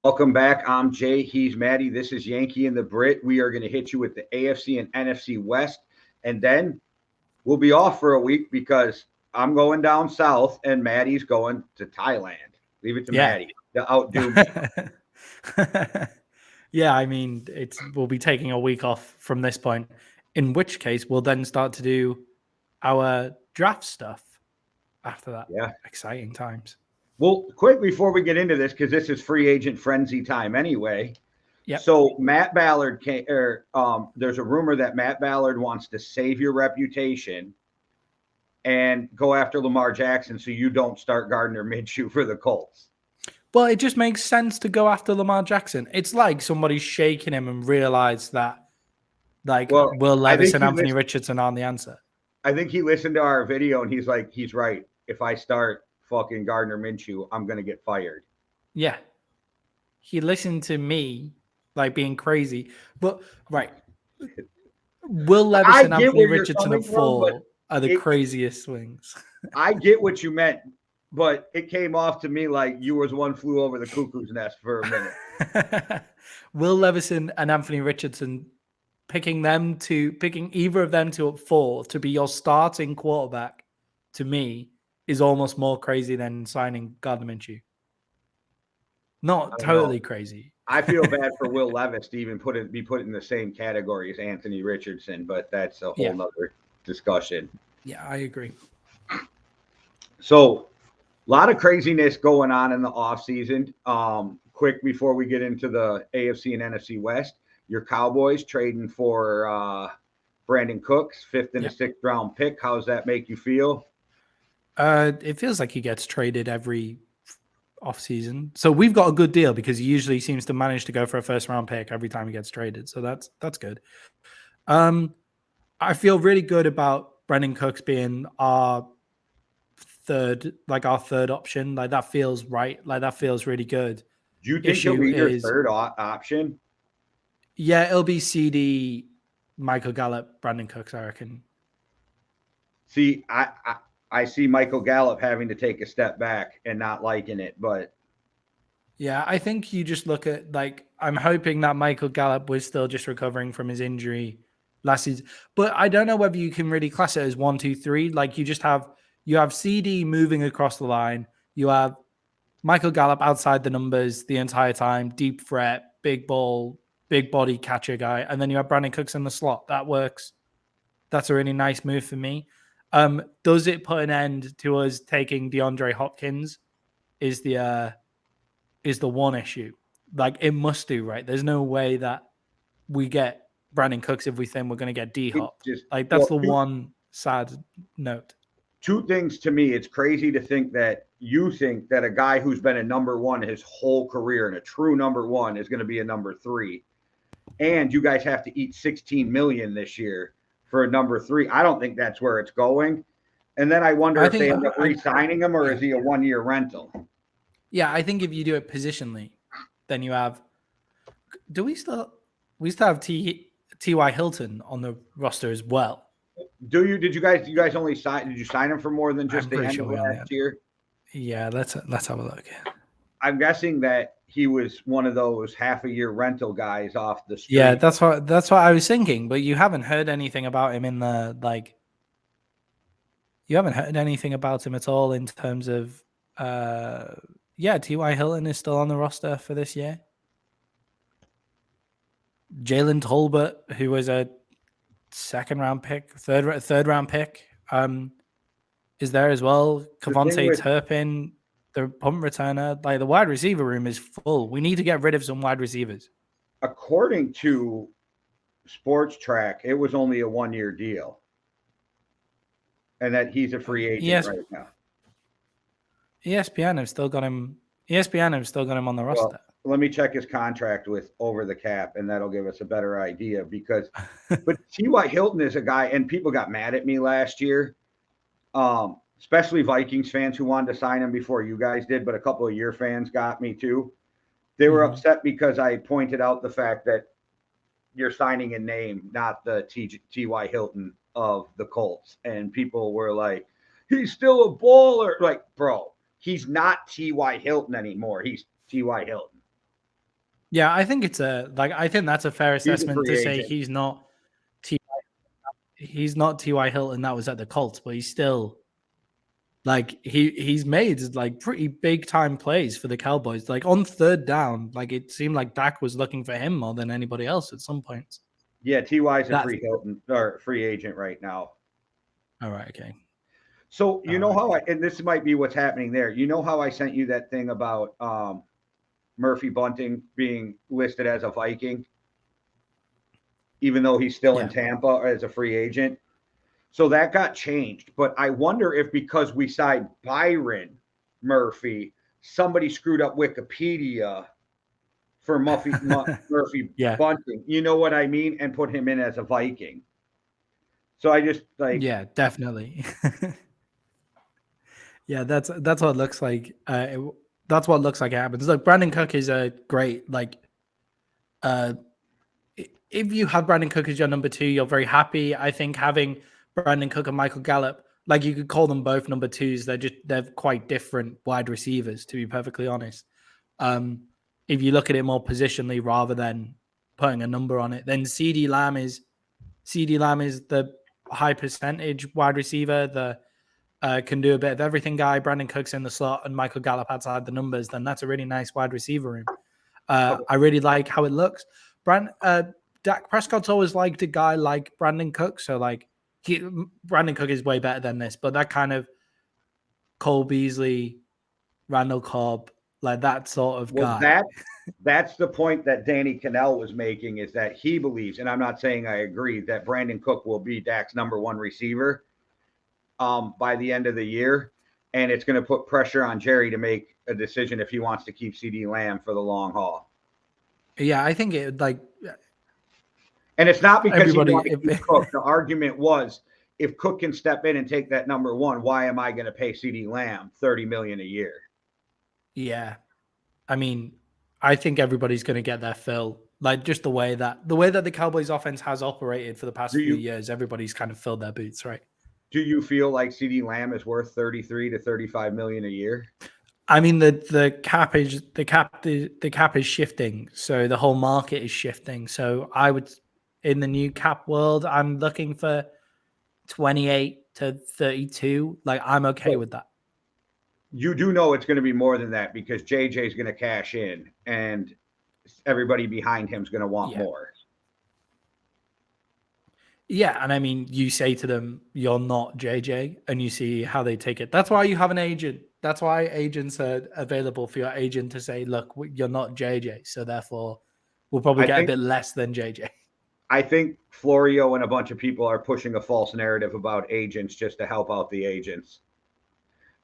Welcome back. I'm Jay. He's Maddie. This is Yankee and the Brit. We are going to hit you with the AFC and NFC West, and then we'll be off for a week because I'm going down south and Maddie's going to Thailand. Leave it to Yeah. Maddie to outdo me. Yeah, I mean, we'll be taking a week off from this point, in which case we'll then start to do our draft stuff after that. Yeah. Exciting times. Well, quick before we get into this, because this is free agent frenzy time anyway. Yep. So Matt Ballard there's a rumor that Matt Ballard wants to save your reputation and go after Lamar Jackson so you don't start Gardner Minshew for the Colts. Well, it just makes sense to go after Lamar Jackson. It's like somebody's shaking him and realized that, Will Levis and Anthony Richardson aren't the answer. I think he listened to our video and he's like, he's right. If I start fucking Gardner Minshew, I'm going to get fired. Yeah. He listened to me, being crazy. But, right. Will Levis and Anthony Richardson at 4 are the craziest swings. I get what you meant, but it came off to me like you was one flew over the cuckoo's nest for a minute. Will Leveson and Anthony Richardson, picking either of them to at 4 to be your starting quarterback, to me, is almost more crazy than signing Gardner Minshew. Not totally crazy. I feel bad for Will Levis to even be put in the same category as Anthony Richardson, but that's a whole nother discussion. Yeah, I agree. So, a lot of craziness going on in the offseason. Quick before we get into the AFC and NFC West, your Cowboys trading for Brandon Cooks, 5th and a 6th round pick. How's that make you feel? It feels like he gets traded every offseason. So we've got a good deal because he usually seems to manage to go for a 1st round pick every time he gets traded. So that's good. I feel really good about Brandon Cooks being our third option. That feels right. That feels really good. Do you think he'll be your third option? Yeah, it'll be CD, Michael Gallup, Brandon Cooks, I reckon. See, I see Michael Gallup having to take a step back and not liking it, but yeah, I think you just look at I'm hoping that Michael Gallup was still just recovering from his injury last season, but I don't know whether you can really class it as 1, 2, 3. You have CD moving across the line, you have Michael Gallup outside the numbers the entire time, deep threat, big ball, big body catcher guy, and then you have Brandon Cooks in the slot. That works. That's a really nice move for me. Does it put an end to us taking DeAndre Hopkins? Is the one issue. It must do, right? There's no way that we get Brandon Cooks if we think we're going to get D-Hop. That's the one sad note. 2 things to me. It's crazy to think that you think that a guy who's been a number 1 his whole career and a true number 1 is going to be a number 3. And you guys have to eat $16 million this year for a number 3. I don't think that's where it's going. And then I wonder if they end up re-signing him or is he a 1-year rental? Yeah, I think if you do it positionally, then you have. We still have T.Y. Hilton on the roster as well. Did you guys only sign? Did you sign him for more than just the end of last year? Yeah, let's have a look. I'm guessing that he was one of those half-a-year rental guys off the street. Yeah, that's what I was thinking. But you haven't heard anything about him in the You haven't heard anything about him at all in terms of. T.Y. Hilton is still on the roster for this year. Jalen Tolbert, who was a 2nd round pick, third round pick, is there as well. Kevontae Turpin, the punt returner. The wide receiver room is full. We need to get rid of some wide receivers. According to Sports Track, it was only a 1-year deal, and that he's a free agent right now. ESPN have still got him on the roster. Well, let me check his contract with Over the Cap, and that'll give us a better idea. But T.Y. Hilton is a guy, and people got mad at me last year, especially Vikings fans who wanted to sign him before you guys did, but a couple of your fans got me too. They were upset because I pointed out the fact that you're signing a name, not the T.Y. Hilton of the Colts. And people were like, he's still a baller. Bro, he's not T.Y. Hilton anymore. He's T.Y. Hilton. Yeah, I think I think that's a fair He's a assessment to free say agent. he's not T.Y. Hilton that was at the Colts, but he's still like he's made like pretty big time plays for the Cowboys. Like on third down, like it seemed like Dak was looking for him more than anybody else at some points. Yeah, Ty is a That's free Hilton or free agent right now. all right. Okay. So you All know right. how and this might be what's happening there. You know how I sent you that thing about Murphy Bunting being listed as a Viking, even though he's still in Yeah. Tampa as a free agent. So that got changed. But I wonder if because we signed Byron Murphy, somebody screwed up Wikipedia for Murphy Yeah. Bunting. You know what I mean? And put him in as a Viking. So I just like Yeah. Definitely. Yeah. That's what it looks like. That's what looks like it happens. Look, Brandon Cook is a great like. Uh, if you have Brandon Cook as your number two, you're very happy. I think having Brandon Cook and Michael Gallup, like you could call them both number twos. They're quite different wide receivers, to be perfectly honest. Um, if you look at it more positionally rather than putting a number on it, then CD Lamb is the high percentage wide receiver, the can do a bit of everything guy. Brandon Cook's in the slot and Michael Gallup outside the numbers. Then that's a really nice wide receiver room. okay. I really like how it looks. Dak Prescott's always liked a guy like Brandon Cook. So like Brandon Cook is way better than this, but that kind of Cole Beasley, Randall Cobb, like that sort of Well, guy. that's the point that Danny Cannell was making is that he believes, and I'm not saying I agree, that Brandon Cook will be Dak's number one receiver by the end of the year. And it's going to put pressure on Jerry to make a decision if he wants to keep CD Lamb for the long haul. Yeah, I think it like And it's not because he everybody. wanted to keep Cook. The argument was if Cook can step in and take that number one, why am I going to pay CD Lamb $30 million a year? Yeah, I mean, I think everybody's going to get their fill. Like just the way that the Cowboys offense has operated for the past Do few you years, everybody's kind of filled their boots, right? do you feel like CD Lamb is worth 33 to 35 million a year? I mean the cap is shifting, so the whole market is shifting. So I would in the new cap world, I'm looking for 28 to 32. Like I'm okay But with that. you do know it's going to be more than that because JJ is going to cash in and everybody behind him is going to want Yeah. more. Yeah, and I mean, you say to them, "You're not JJ," and you see how they take it. That's why you have an agent. That's why agents are available for your agent to say, "Look, you're not JJ, so therefore, we'll probably I get a think bit less than JJ." I think Florio and a bunch of people are pushing a false narrative about agents just to help out the agents.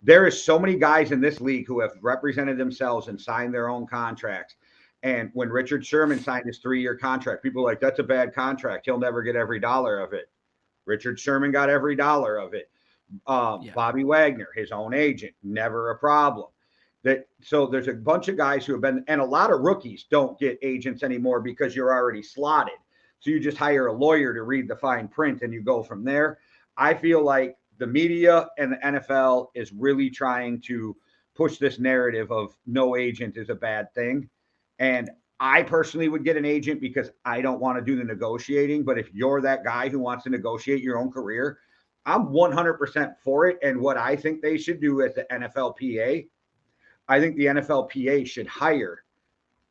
There is so many guys in this league who have represented themselves and signed their own contracts. And when Richard Sherman signed his 3-year contract, people were like, that's a bad contract. He'll never get every dollar of it. Richard Sherman got every dollar of it. Yeah, Bobby Wagner, his own agent, never a problem. So there's a bunch of guys who have been, and a lot of rookies don't get agents anymore because you're already slotted. So you just hire a lawyer to read the fine print and you go from there. I feel like the media and the NFL is really trying to push this narrative of no agent is a bad thing. And I personally would get an agent because I don't want to do the negotiating. But if you're that guy who wants to negotiate your own career, I'm 100% for it. And what I think they should do as the NFLPA, I think the NFLPA should hire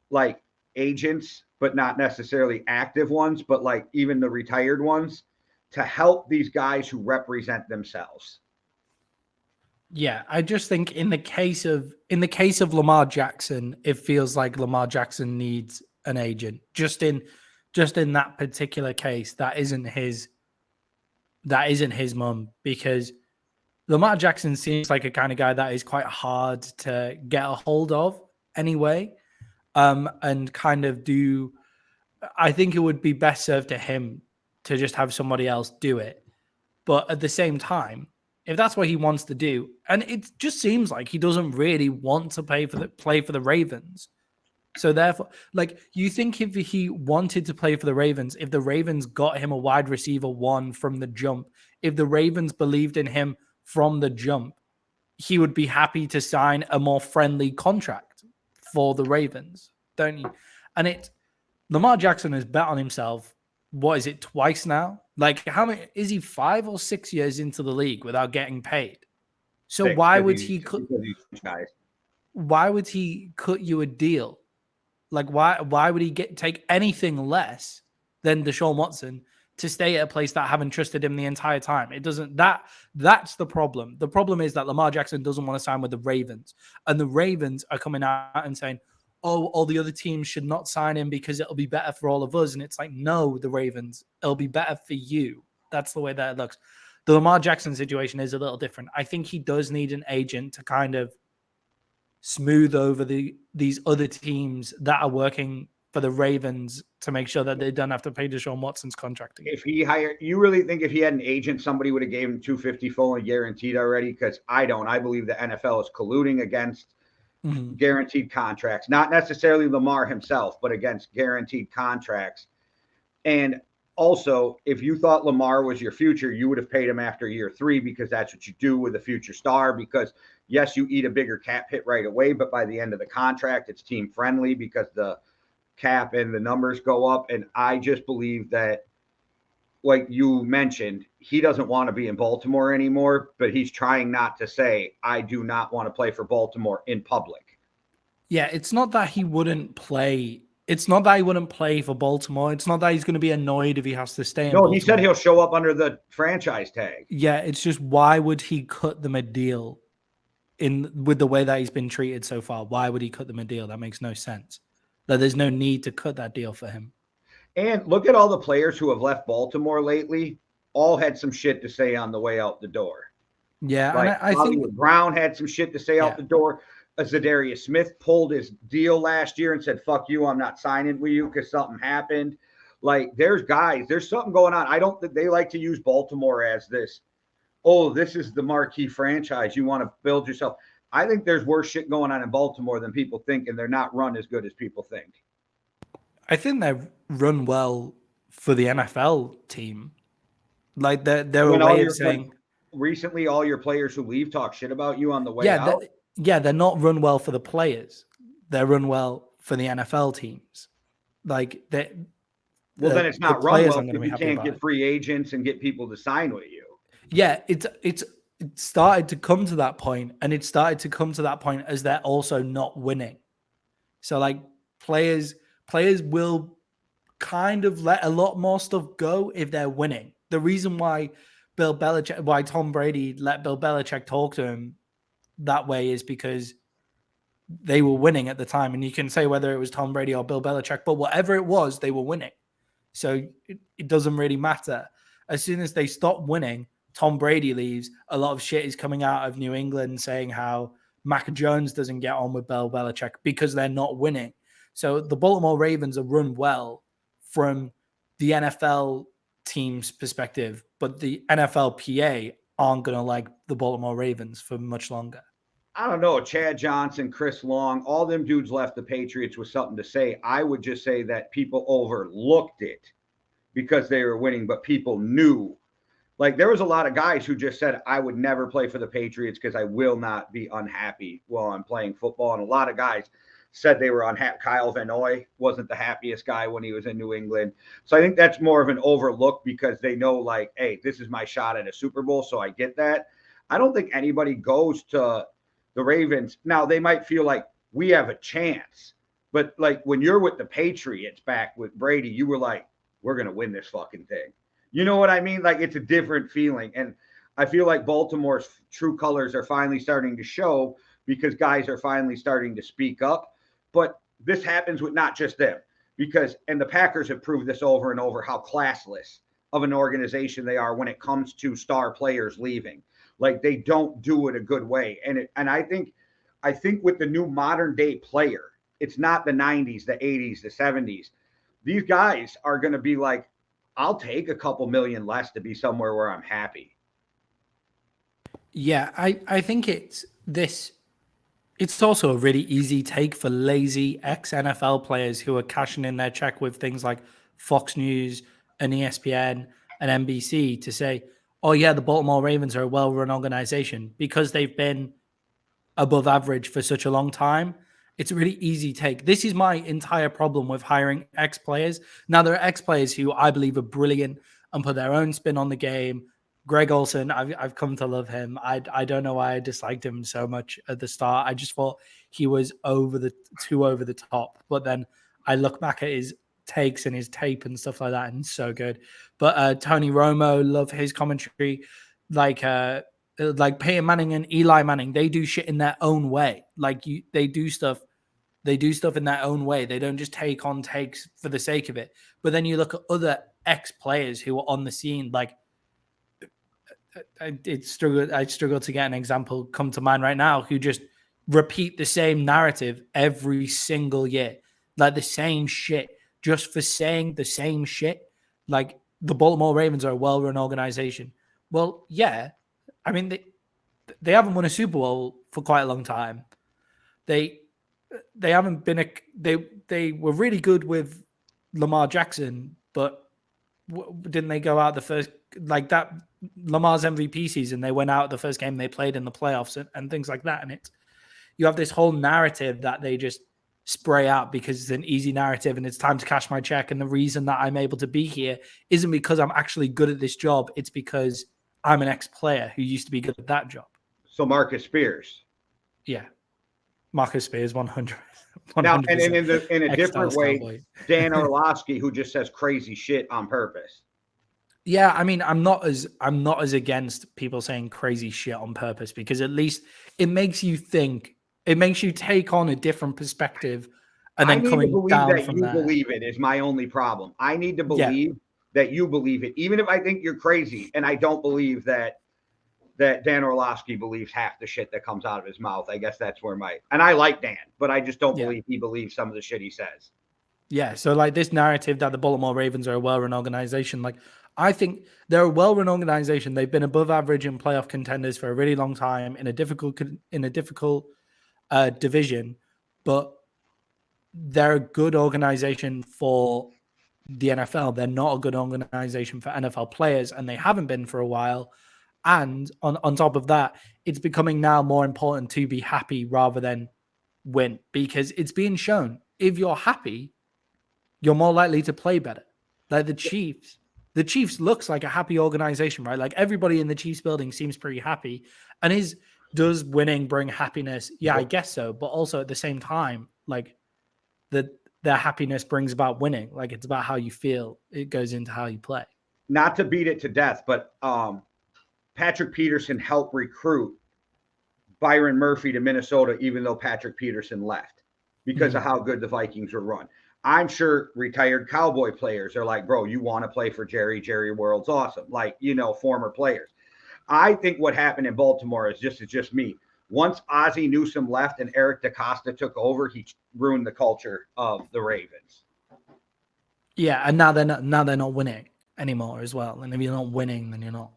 like agents, but not necessarily active ones, but like even the retired ones to help these guys who represent themselves. yeah. I just think in the case of Lamar Jackson, it feels like Lamar Jackson needs an agent. Just in that particular case, that isn't his mum because Lamar Jackson seems like a kind of guy that is quite hard to get a hold of anyway. And kind of do I think it would be best served to him to just have somebody else do it. But at the same time, if that's what he wants to do, and it just seems like he doesn't really want to play for the Ravens. So therefore, like you think if he wanted to play for the Ravens, if the Ravens got him a wide receiver one from the jump, if the Ravens believed in him from the jump, he would be happy to sign a more friendly contract for the Ravens, don't you? And Lamar Jackson has bet on himself. What is it, twice now? Like, how many is he 5 or 6 years into the league without getting paid? So Six, because he's guys. why would he cut you a deal? Like, why would he take anything less than Deshaun Watson to stay at a place that haven't trusted him the entire time? It doesn't. That's the problem. The problem is that Lamar Jackson doesn't want to sign with the Ravens, and the Ravens are coming out and saying, "Oh, all the other teams should not sign him because it'll be better for all of us." And it's like, no, the Ravens, it'll be better for you. That's the way that it looks. The Lamar Jackson situation is a little different. I think he does need an agent to kind of smooth over these other teams that are working for the Ravens to make sure that they don't have to pay Deshaun Watson's contract again. If he hired, you really think if he had an agent, somebody would have gave him $250 full and guaranteed already? Because I don't. I believe the NFL is colluding against guaranteed contracts, not necessarily Lamar himself, but against guaranteed contracts. And also, if you thought Lamar was your future, you would have paid him after year 3 because that's what you do with a future star. Because yes, you eat a bigger cap hit right away, but by the end of the contract, it's team friendly because the cap and the numbers go up. And I just believe that, like you mentioned, he doesn't want to be in Baltimore anymore, but he's trying not to say, I do not want to play for Baltimore in public. Yeah, it's not that he wouldn't play. It's not that he wouldn't play for Baltimore. It's not that he's going to be annoyed if he has to stay in Baltimore. No, he said he'll show up under the franchise tag. Yeah, it's just, why would he cut them a deal with the way that he's been treated so far? Why would he cut them a deal? That makes no sense. That there's no need to cut that deal for him. And look at all the players who have left Baltimore lately. All had some shit to say on the way out the door. Yeah, like I think Brown had some shit to say out the door. Zadarius Smith pulled his deal last year and said, fuck you, I'm not signing with you because something happened. Like, there's something going on. I don't think they like to use Baltimore as this, oh, this is the marquee franchise. You want to build yourself. I think there's worse shit going on in Baltimore than people think, and they're not run as good as people think. I think they've run well for the NFL team. Like, they're a way of saying, recently all your players who leave talk shit about you on the way out. They're not run well for the players. They're run well for the NFL teams. Like, then it's not run well because you can't get free agents and get people to sign with you. Yeah, it started to come to that point, and it started to come to that point as they're also not winning. So, like, players will kind of let a lot more stuff go if they're winning. The reason why Tom Brady let Bill Belichick talk to him that way is because they were winning at the time. And you can say whether it was Tom Brady or Bill Belichick, but whatever it was, they were winning. So it doesn't really matter. As soon as they stop winning, Tom Brady leaves. A lot of shit is coming out of New England saying how Mac Jones doesn't get on with Bill Belichick because they're not winning. So the Baltimore Ravens are run well from the NFL team's perspective, but the NFLPA aren't going to like the Baltimore Ravens for much longer. I don't know. Chad Johnson, Chris Long, all them dudes left the Patriots with something to say. I would just say that people overlooked it because they were winning, but people knew. Like, there was a lot of guys who just said, I would never play for the Patriots because I will not be unhappy while I'm playing football. And a lot of guys said they were unhappy. Kyle Van Noy wasn't the happiest guy when he was in New England. So I think that's more of an overlook because they know, like, hey, this is my shot at a Super Bowl, so I get that. I don't think anybody goes to the Ravens. Now, they might feel like we have a chance. But, like, when you're with the Patriots back with Brady, you were like, we're going to win this fucking thing. You know what I mean? Like, it's a different feeling. And I feel like Baltimore's true colors are finally starting to show because guys are finally starting to speak up. But this happens with not just them and the Packers have proved this over and over, how classless of an organization they are when it comes to star players leaving. Like, they don't do it a good way. And I think with the new modern day player, it's not the 90s, the 80s, the 70s. These guys are going to be like, I'll take a couple million less to be somewhere where I'm happy. Yeah, I think it's also a really easy take for lazy ex-NFL players who are cashing in their check with things like Fox News and ESPN and NBC to say, oh yeah, the Baltimore Ravens are a well-run organization because they've been above average for such a long time. It's a really easy take. This is my entire problem with hiring ex-players. Now, there are ex-players who I believe are brilliant and put their own spin on the game. Greg Olson, I've come to love him. I don't know why I disliked him so much at the start. I just thought he was too over the top. But then I look back at his takes and his tape and stuff like that, and so good. But Tony Romo, love his commentary. Like Peyton Manning and Eli Manning, they do shit in their own way. They do stuff in their own way. They don't just take on takes for the sake of it. But then you look at other ex-players who are on the scene, like I struggle to get an example come to mind right now, who just repeat the same narrative every single year, like the same shit, just for saying the same shit. Like the Baltimore Ravens are a well-run organization. Well, yeah, I mean they haven't won a Super Bowl for quite a long time. They haven't been they were really good with Lamar Jackson, but didn't they go out the first, like that Lamar's MVP season? They went out the first game they played in the playoffs and things like that. And you have this whole narrative that they just spray out because it's an easy narrative and it's time to cash my check. And the reason that I'm able to be here isn't because I'm actually good at this job. It's because I'm an ex-player who used to be good at that job. So Marcus Spears. Yeah. Marcus Spears, 100. Now, and in a different way, Cowboy. Dan Orlovsky, who just says crazy shit on purpose. Yeah, I mean, I'm not as against people saying crazy shit on purpose, because at least it makes you think. It makes you take on a different perspective, and then coming down from there. I need to believe it is my only problem. I need to believe that you believe it, even if I think you're crazy, and I don't believe that Dan Orlovsky believes half the shit that comes out of his mouth. I guess that's where and I like Dan, but I just don't believe he believes some of the shit he says. Yeah. So like this narrative that the Baltimore Ravens are a well-run organization, like I think they're a well-run organization. They've been above average in playoff contenders for a really long time in a difficult division, but they're a good organization for the NFL. They're not a good organization for NFL players, and they haven't been for a while. And on top of that, it's becoming now more important to be happy rather than win, because it's being shown if you're happy, you're more likely to play better. Like the Chiefs looks like a happy organization, right? Like everybody in the Chiefs building seems pretty happy. And does winning bring happiness? Yeah, I guess so. But also at the same time, like their happiness brings about winning. Like it's about how you feel. It goes into how you play. Not to beat it to death, but Patrick Peterson helped recruit Byron Murphy to Minnesota, even though Patrick Peterson left, because of how good the Vikings were run. I'm sure retired Cowboy players are like, bro, you want to play for Jerry? Jerry World's awesome. Like, former players. I think what happened in Baltimore is just me. Once Ozzie Newsome left and Eric DeCosta took over, he ruined the culture of the Ravens. Yeah, and now they're not winning anymore as well. And if you're not winning, then you're not.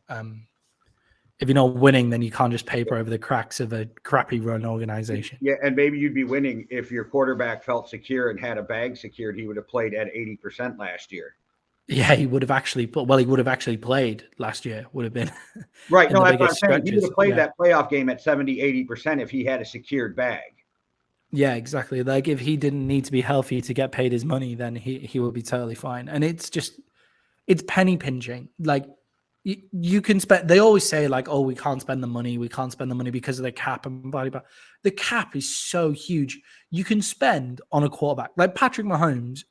If you're not winning, then you can't just paper over the cracks of a crappy run organization. Yeah, and maybe you'd be winning if your quarterback felt secure and had a bag secured. He would have played at 80% last year. Yeah, he would have actually played last year, would have been. Right, no, that's what I'm saying. He would have played that playoff game at 70, 80% if he had a secured bag. Yeah, exactly. Like if he didn't need to be healthy to get paid his money, then he would be totally fine. And it's penny pinching. Like, you can spend. They always say like, "Oh, we can't spend the money. We can't spend the money because of the cap and blah blah." The cap is so huge. You can spend on a quarterback like Patrick Mahomes.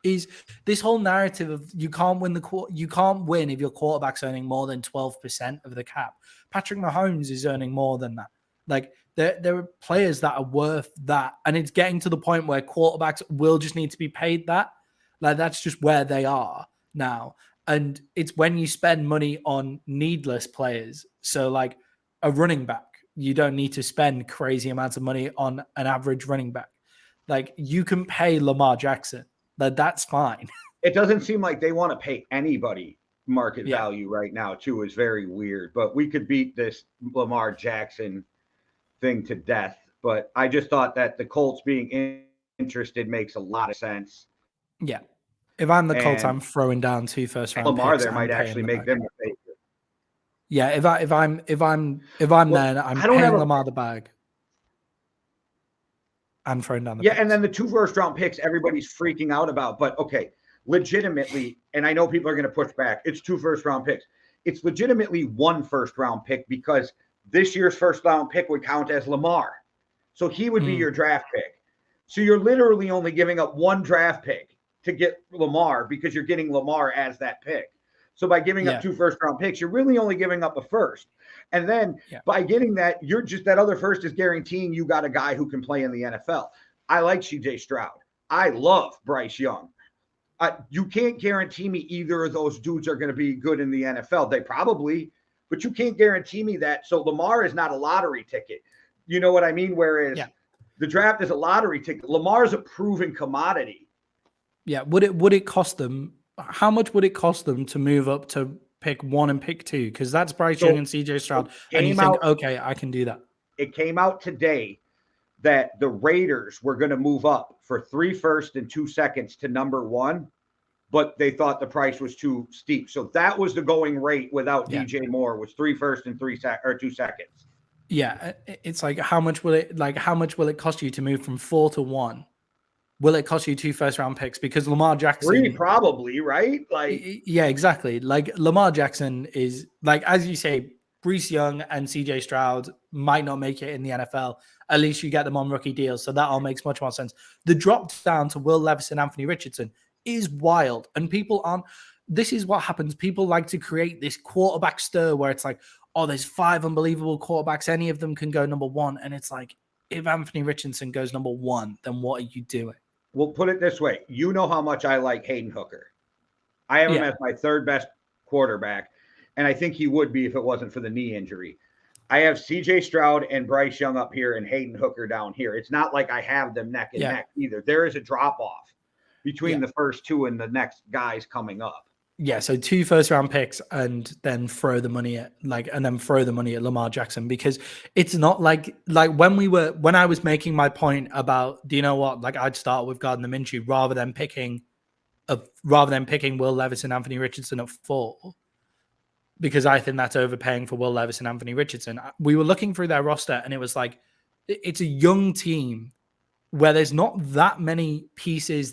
Is this whole narrative of you can't win if your quarterback's earning more than 12% of the cap. Patrick Mahomes is earning more than that. Like there are players that are worth that, and it's getting to the point where quarterbacks will just need to be paid that. Like that's just where they are now. And it's when you spend money on needless players. So like a running back, you don't need to spend crazy amounts of money on an average running back. Like you can pay Lamar Jackson. That's fine. It doesn't seem like they want to pay anybody market value right now, too, is very weird. But we could beat this Lamar Jackson thing to death. But I just thought that the Colts being interested makes a lot of sense. Yeah. If I'm the Colts, I'm throwing down 2 first-round Lamar picks. There might actually make them a favorite. Yeah, if I'm there, I'm paying Lamar the bag. and throwing down the Yeah, picks. and then the 2 first-round picks everybody's freaking out about. But okay, legitimately, and I know people are going to push back, it's 2 first-round picks. It's legitimately 1 first-round pick because this year's first-round pick would count as Lamar. So he would be your draft pick. So you're literally only giving up 1 draft pick to get Lamar because you're getting Lamar as that pick. So by giving up 2 first-round picks, you're really only giving up a first. And then by getting that, you're just that other first is guaranteeing you got a guy who can play in the NFL. I like CJ Stroud. I love Bryce Young. You can't guarantee me either of those dudes are going to be good in the NFL. They probably, but you can't guarantee me that. So Lamar is not a lottery ticket. You know what I mean? Whereas the draft is a lottery ticket. Lamar is a proven commodity. Yeah. Would it cost them? How much would it cost them to move up to pick 1 and pick 2? Because that's Bryce Young and CJ Stroud. And you think, okay, I can do that. It came out today that the Raiders were going to move up for 3 firsts and 2 seconds to number 1, but they thought the price was too steep. So that was the going rate without DJ Moore was 3 firsts and 2 seconds. Yeah, it's like how much will it cost you to move from 4 to 1? Will it cost you 2 first-round picks? Because Lamar Jackson, 3 probably, right? Like, yeah, exactly. Like Lamar Jackson is like, as you say, Bryce Young and CJ Stroud might not make it in the NFL. At least you get them on rookie deals, so that all makes much more sense. The drop down to Will Levis and Anthony Richardson is wild, and people aren't. This is what happens. People like to create this quarterback stir where it's like, oh, there's 5 unbelievable quarterbacks. Any of them can go number 1, and it's like, if Anthony Richardson goes number 1, then what are you doing? We'll put it this way. You know how much I like Hayden Hooker. I have him as my 3rd best quarterback, and I think he would be if it wasn't for the knee injury. I have CJ Stroud and Bryce Young up here and Hayden Hooker down here. It's not like I have them neck and neck either. There is a drop-off between the first 2 and the next guys coming up. Yeah, so 2 first-round picks and then throw the money at Lamar Jackson, because it's not like when I was making my point about, do you know what? Like, I'd start with Gardner Minshew rather than picking Will Levis and Anthony Richardson at 4, because I think that's overpaying for Will Levis and Anthony Richardson. We were looking through their roster, and it was like, it's a young team where there's not that many pieces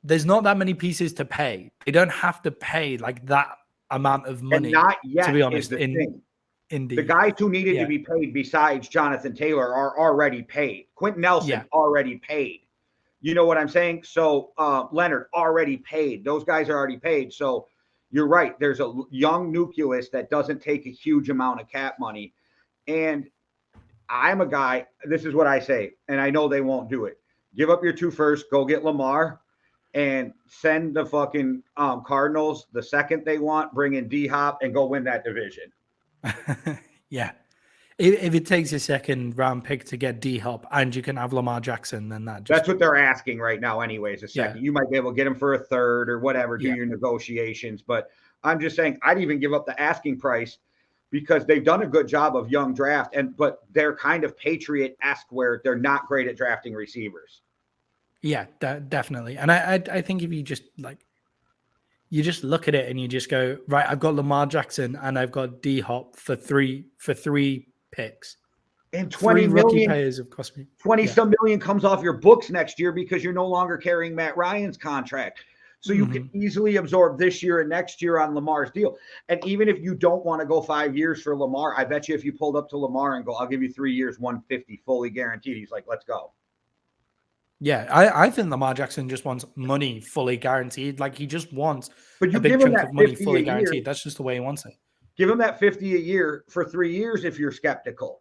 there's not that many pieces to pay. They don't have to pay like that amount of money. And not yet, to be honest, the guys who needed to be paid besides Jonathan Taylor are already paid. Quentin Nelson already paid. You know what I'm saying? So Leonard already paid. Those guys are already paid. So you're right. There's a young nucleus that doesn't take a huge amount of cap money. And I'm a guy, this is what I say, and I know they won't do it. Give up your 2 firsts, go get Lamar, and send the fucking Cardinals the second they want, bring in D-Hop, and go win that division. Yeah. If it takes a 2nd-round pick to get D-Hop and you can have Lamar Jackson, then that's what they're asking right now anyways, a second. Yeah. You might be able to get him for a 3rd or whatever, do your negotiations. But I'm just saying I'd even give up the asking price because they've done a good job of young draft, but they're kind of Patriot-esque where they're not great at drafting receivers. Yeah, definitely. And I think if you just look at it and you just go, right, I've got Lamar Jackson and I've got D-Hop for three picks. And 20 million rookie players have cost me 20-some million comes off your books next year because you're no longer carrying Matt Ryan's contract. So you can easily absorb this year and next year on Lamar's deal. And even if you don't want to go 5 years for Lamar, I bet you if you pulled up to Lamar and go, I'll give you 3 years, 150 fully guaranteed, he's like, let's go. Yeah, I think Lamar Jackson just wants money fully guaranteed. Like he just wants a big chunk of money fully guaranteed. That's just the way he wants it. Give him that 50 a year for 3 years if you're skeptical.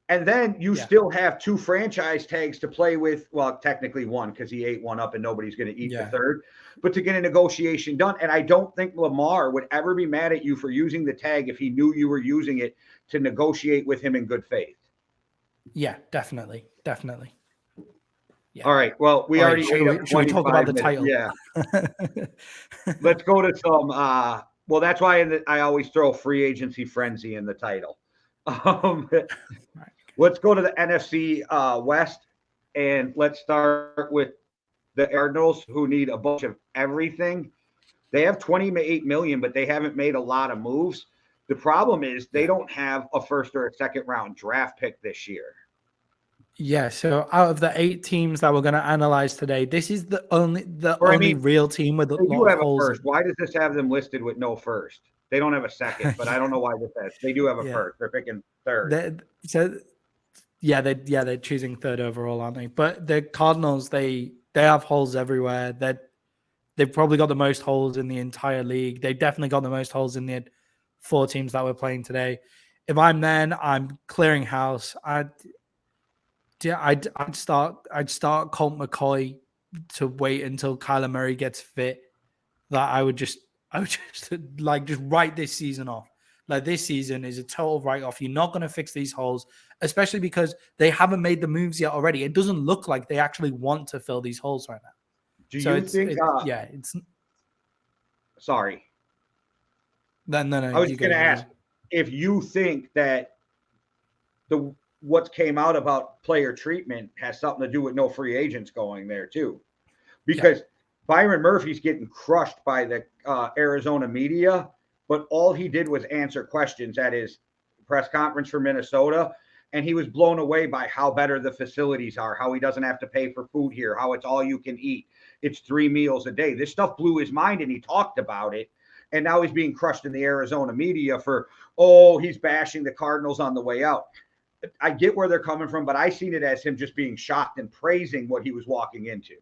And then you still have 2 franchise tags to play with. Well, technically 1 because he ate 1 up and nobody's going to eat the 3rd. But to get a negotiation done. And I don't think Lamar would ever be mad at you for using the tag if he knew you were using it to negotiate with him in good faith. Yeah, definitely. Yeah. All right. Well, we already should we talk about the title? Yeah. Let's go to some. Well, that's why I always throw free agency frenzy in the title. Let's go to the NFC West, and let's start with the Cardinals, who need a bunch of everything. They have $28 million, but they haven't made a lot of moves. The problem is they don't have a 1st or a 2nd round draft pick this year. Yeah, so out of the 8 teams that we're going to analyze today, this is the only Or I only mean, real team with a they do lot of have a holes in first. Why does this have them listed with no first? They don't have a second, but I don't know why this has. They do have a Yeah. first. They're picking third. They're choosing third overall, aren't they? But the Cardinals, they have holes everywhere. They've probably got the most holes in the entire league. They've definitely got the most holes in the 4 teams that we're playing today. If I'm them, I'm clearing house. I'd start Colt McCoy to wait until Kyler Murray gets fit. That I would just just write this season off. Like, this season is a total write off. You're not going to fix these holes, especially because they haven't made the moves yet already. It doesn't look like they actually want to fill these holes right now. Do So you think? it's Sorry, no. I was You just going to ask if you think that what came out about player treatment has something to do with no free agents going there too, because Byron Murphy's getting crushed by the Arizona media, but all he did was answer questions at his press conference for Minnesota, and he was blown away by how better the facilities are, how he doesn't have to pay for food here, how it's all you can eat, it's 3 meals a day. This stuff blew his mind, and he talked about it. And now he's being crushed in the Arizona media for, he's bashing the Cardinals on the way out. I get where they're coming from, but I seen it as him just being shocked and praising what he was walking into.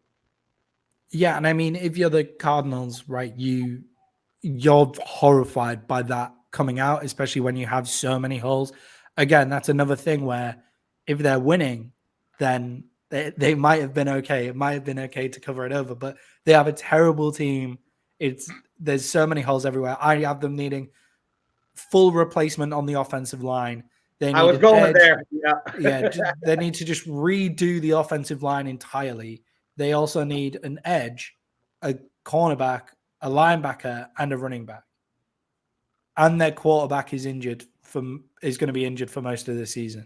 Yeah, and I mean, if you're the Cardinals, right, you're horrified by that coming out, especially when you have so many holes. Again, that's another thing where if they're winning, then they might have been okay. It might have been okay to cover it over, but they have a terrible team. There's so many holes everywhere. I have them needing full replacement on the offensive line. I was going there. Yeah, they need to just redo the offensive line entirely. They also need an edge, a cornerback, a linebacker, and a running back. And their quarterback is going to be injured for most of the season.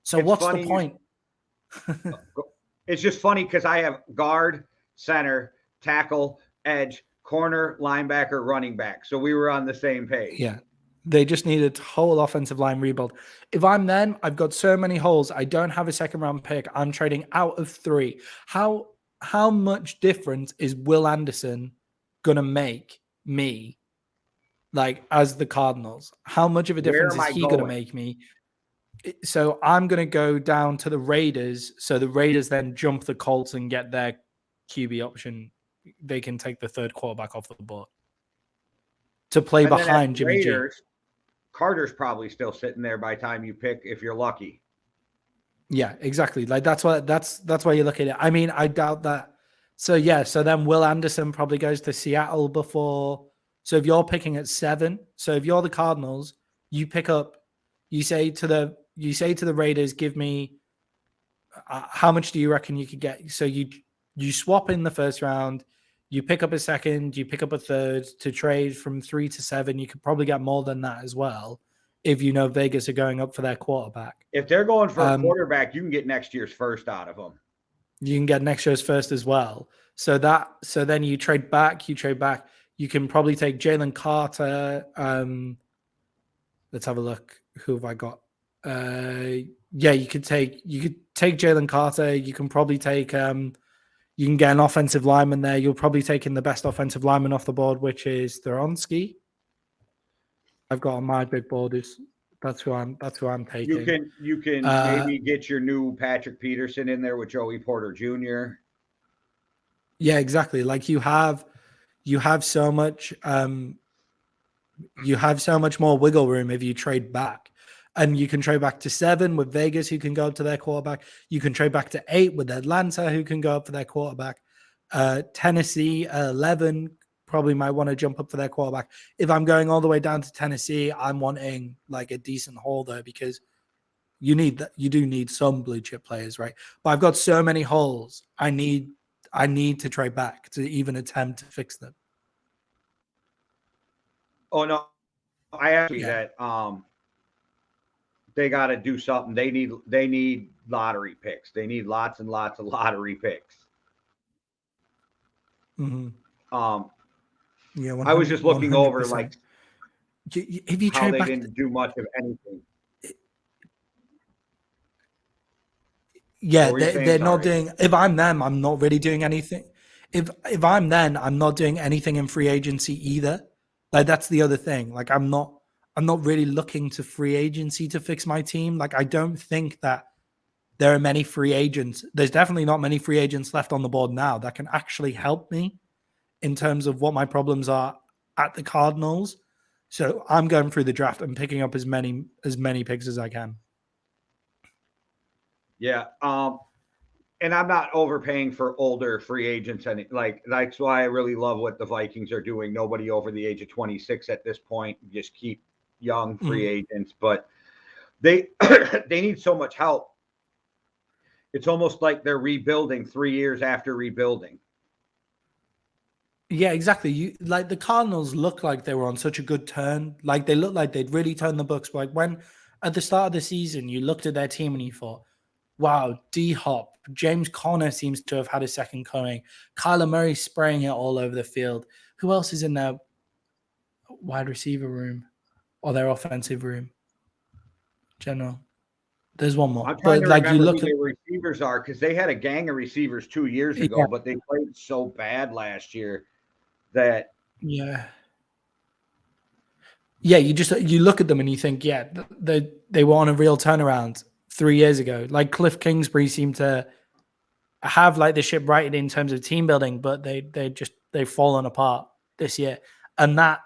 So what's the point? It's just funny because I have guard, center, tackle, edge, corner, linebacker, running back. So we were on the same page. Yeah. They just need a whole offensive line rebuild. If I'm them, I've got so many holes. I don't have a second round pick. I'm trading out of 3. How much difference is Will Anderson gonna make me, like, as the Cardinals? How much of a difference is he gonna make me? So I'm gonna go down to the Raiders. So the Raiders then jump the Colts and get their QB option. They can take the 3rd quarterback off the board to play behind Jimmy Raiders, G. Carter's probably still sitting there by the time you pick, if you're lucky. Yeah, exactly. Like, that's why you look at it. I mean, I doubt that. So then Will Anderson probably goes to Seattle before. So if you're picking at 7, so if you're the Cardinals, you say to the Raiders, give me how much do you reckon you could get? So you swap in the 1st round, you pick up a 2nd, you pick up a 3rd to trade from 3 to 7. You could probably get more than that as well if you know Vegas are going up for their quarterback. If they're going for a quarterback, you can get next year's first out of them. You can get next year's first as well. So then you trade back. You can probably take Jalen Carter. Let's have a look. Who have I got? You could take Jalen Carter. You can probably take you can get an offensive lineman there. You'll probably take in the best offensive lineman off the board, which is Thoronsky. I've got on my big board. That's who I'm taking. You can maybe get your new Patrick Peterson in there with Joey Porter Jr. Yeah, exactly. Like, you have so much more wiggle room if you trade back. And you can trade back to 7 with Vegas, who can go up to their quarterback. You can trade back to 8 with Atlanta, who can go up for their quarterback. Tennessee, 11, probably might want to jump up for their quarterback. If I'm going all the way down to Tennessee, I'm wanting like a decent haul there, because you do need some blue chip players, right? But I've got so many holes. I need to trade back to even attempt to fix them. Oh no, I actually that they got to do something. They need lottery picks. They need lots and lots of lottery picks. Mm-hmm. I was just looking 100%. Over like if you how they didn't do much of anything. Yeah, What were you saying? they're not Sorry. doing. If I'm them, I'm not really doing anything. If I'm then, I'm not doing anything in free agency either. Like that's the other thing. Like I'm not really looking to free agency to fix my team. Like I don't think that there are many free agents. There's definitely not many free agents left on the board now that can actually help me in terms of what my problems are at the Cardinals. So I'm going through the draft and picking up as many picks as I can. Yeah. And I'm not overpaying for older free agents. And like, that's why I really love what the Vikings are doing. Nobody over the age of 26 at this point. Just keep young free agents, but they they need so much help. It's almost like they're rebuilding 3 years after rebuilding. Yeah, exactly. You like the Cardinals look like they were on such a good turn. Like they looked like they'd really turned the books. Like when at the start of the season, you looked at their team and you thought, wow, D Hop, James Conner seems to have had a second coming. Kyler Murray spraying it all over the field. Who else is in their wide receiver room or their offensive room? General. There's one more. I'm trying But to like you remember who look at their receivers are because they had a gang of receivers 2 years yeah, ago, but they played so bad last year that yeah. Yeah, you look at them and you think, yeah, they were on a real turnaround 3 years ago. Like Cliff Kingsbury seemed to have like the ship righted in terms of team building, but they've fallen apart this year. And that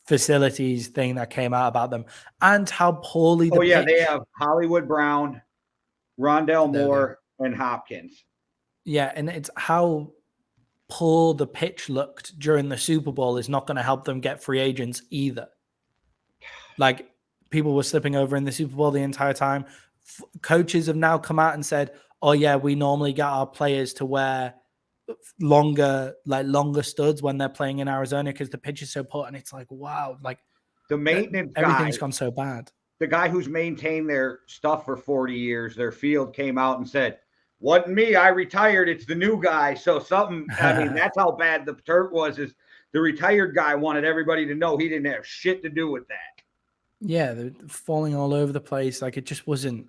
facilities thing that came out about them and how poorly the they pitch. have Hollywood Brown, Rondell There we go. Moore, and Hopkins. Yeah, and it's how poor the pitch looked during the Super Bowl is not going to help them get free agents either. Like people were slipping over in the Super Bowl the entire time. Coaches have now come out and said, "Oh yeah, we normally get our players to wear longer studs when they're playing in Arizona because the pitch is so poor." And it's like, wow, like The maintenance everything's guy, gone so bad. the guy who's maintained their stuff for 40 years, their field, came out and said, "Wasn't me. I retired. It's the new guy." So something. I mean, that's how bad the turf was. Is the retired guy wanted everybody to know he didn't have shit to do with that. Yeah, they're falling all over the place. Like it just wasn't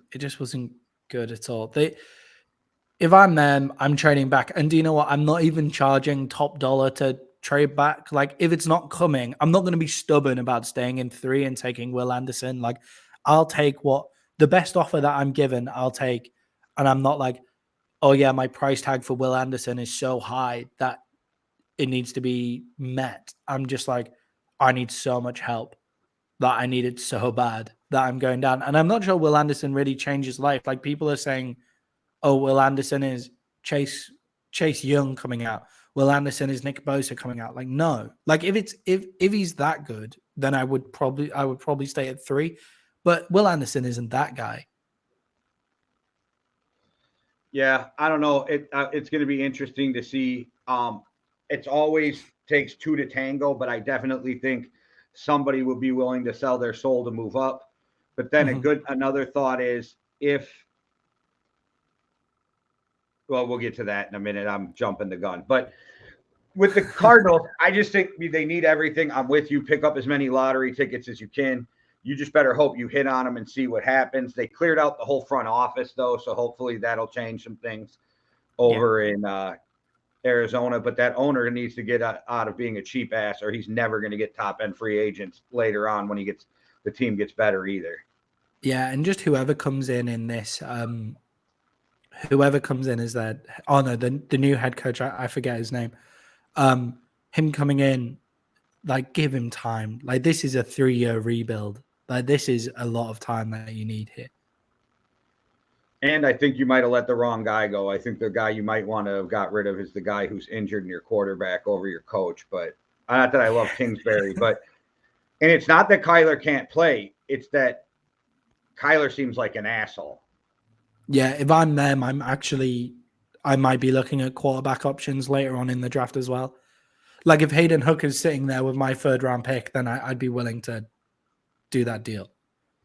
good at all. If I'm them, I'm trading back. And do you know what? I'm not even charging top dollar to trade back. Like if it's not coming, I'm not going to be stubborn about staying in 3 and taking Will Anderson. Like I'll take what the best offer that I'm given, I'll take. And I'm not like, oh yeah, my price tag for Will Anderson is so high that it needs to be met. I'm just like, I need so much help that I need it so bad that I'm going down. And I'm not sure Will Anderson really changed his life. Like people are saying, oh, Will Anderson is Chase Young coming out. Will Anderson is Nick Bosa coming out. Like, no. Like if he's that good, then I would probably stay at 3. But Will Anderson isn't that guy. Yeah, I don't know. It's going to be interesting to see. It's always takes 2 to tango, but I definitely think somebody would be willing to sell their soul to move up. But then another thought is well, we'll get to that in a minute. I'm jumping the gun. But with the Cardinals, I just think they need everything. I'm with you. Pick up as many lottery tickets as you can. You just better hope you hit on them and see what happens. They cleared out the whole front office, though, so hopefully that'll change some things over in Arizona. But that owner needs to get out of being a cheap ass, or he's never going to get top-end free agents later on when the team gets better either. Yeah, and just whoever comes in this, whoever comes in is that. Oh no, the new head coach. I forget his name. Him coming in, like give him time. Like this is a 3-year rebuild. Like this is a lot of time that you need here. And I think you might have let the wrong guy go. I think the guy you might want to have got rid of is the guy who's injured in your quarterback over your coach. But not that I love Kingsbury, and it's not that Kyler can't play. It's that Kyler seems like an asshole. Yeah, if I'm them, I might be looking at quarterback options later on in the draft as well. Like if Hayden Hooker's sitting there with my 3rd round pick, then I'd be willing to do that deal.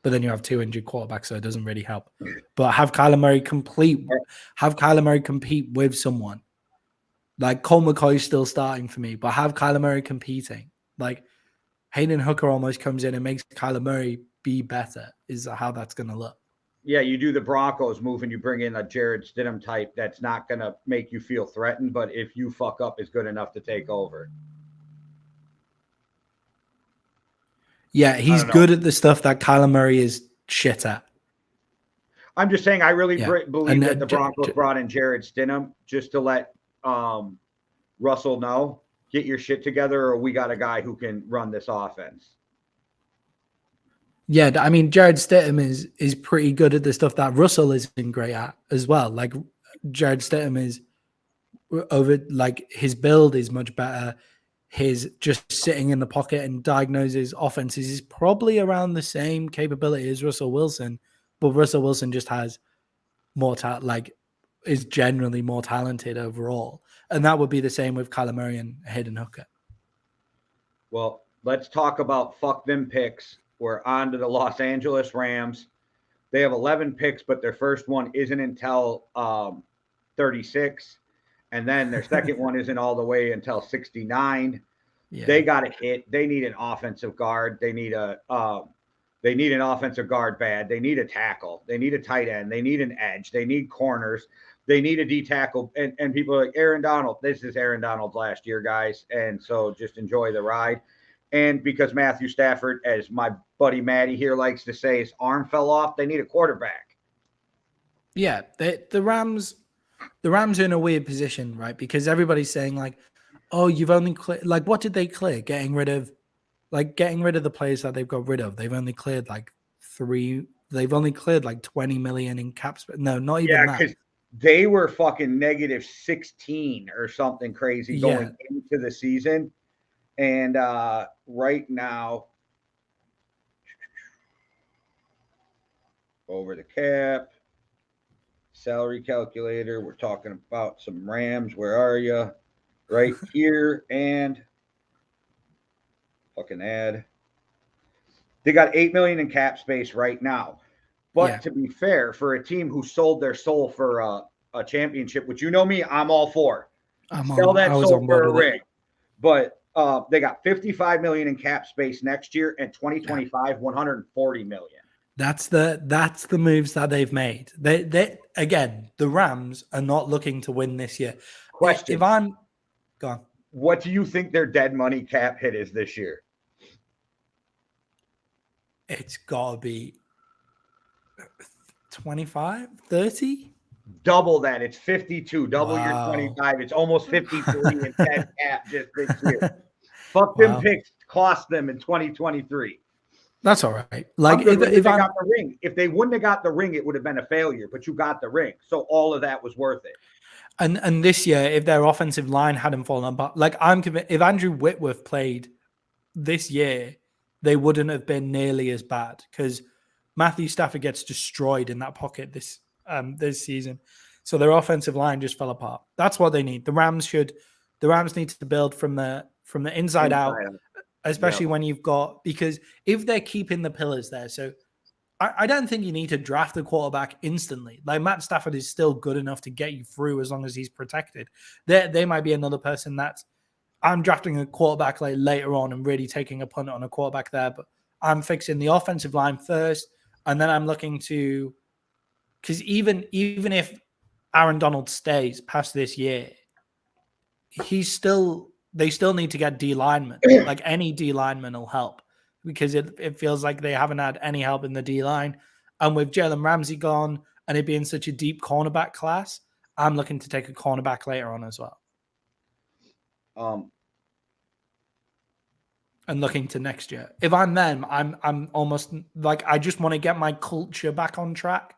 But then you have 2 injured quarterbacks, so it doesn't really help. But have Kyler Murray compete with someone. Like Cole McCoy's still starting for me, but have Kyler Murray competing. Like Hayden Hooker almost comes in and makes Kyler Murray be better, is how that's going to look. Yeah, you do the Broncos move and you bring in a Jared Stidham type that's not going to make you feel threatened, but if you fuck up, is good enough to take over. Yeah, I he's don't know. good at the stuff that Kyler Murray is shit at. I'm just saying, I really Yeah, believe that the Broncos brought in Jared Stidham just to let Russell know, get your shit together, or we got a guy who can run this offense. Yeah, I mean, Jared Stidham is pretty good at the stuff that Russell isn't great at as well. Like Jared Stidham is over, like his build is much better. His just sitting in the pocket and diagnoses offenses is probably around the same capability as Russell Wilson, but Russell Wilson just has more is generally more talented overall, and that would be the same with Kyler Murray and Hayden Hooker. Well, let's talk about fuck them picks. We're on to the Los Angeles Rams. They have 11 picks, but their first one isn't until 36. And then their second one isn't all the way until 69. Yeah. They got a hit. They need an offensive guard. They need an offensive guard bad. They need a tackle. They need a tight end. They need an edge. They need corners. They need a D tackle. And people are like, Aaron Donald. This is Aaron Donald's last year, guys. And so just enjoy the ride. And because Matthew Stafford, as my buddy Matty here likes to say, his arm fell off, they need a quarterback. Yeah, the Rams are in a weird position, right? Because everybody's saying like, oh, you've only cleared, like, what did they clear? Getting rid of the players that they've got rid of. They've only cleared like 20 million in caps. No, not even that. Because they were fucking negative 16 or something crazy going into the season. And right now, over the cap, salary calculator, we're talking about some Rams. Where are you? Right here. And fucking add. They got $8 million in cap space right now. But to be fair, for a team who sold their soul for a championship, which you know me, I'm all for. Sell that soul for a ring. But they got $55 million in cap space next year, and 2025, $140 million. That's the moves that they've made. They again, the Rams are not looking to win this year. Question: If I'm gone, what do you think their dead money cap hit is this year? It's gotta be 25, 30. Double that. It's 52. Double your 25. It's almost 53 in dead cap just this year. Fuck them picks cost them in 2023. That's all right. Like if they got the ring, if they wouldn't have got the ring, it would have been a failure. But you got the ring, so all of that was worth it. And this year, if their offensive line hadn't fallen apart, like I'm convinced, if Andrew Whitworth played this year, they wouldn't have been nearly as bad because Matthew Stafford gets destroyed in that pocket this season. So their offensive line just fell apart. That's what they need. The Rams need to build from the inside out. Especially when you've got, because if they're keeping the pillars there, so I don't think you need to draft the quarterback instantly. Like Matt Stafford is still good enough to get you through as long as he's protected. They might be another person that I'm drafting a quarterback like later on and really taking a punt on a quarterback there, but I'm fixing the offensive line first, and then I'm looking to, because even if Aaron Donald stays past this year, they still need to get D linemen. Like any D lineman will help because it feels like they haven't had any help in the D line. And with Jalen Ramsey gone and it being such a deep cornerback class, I'm looking to take a cornerback later on as well. And looking to next year. If I'm them, I'm almost like I just want to get my culture back on track.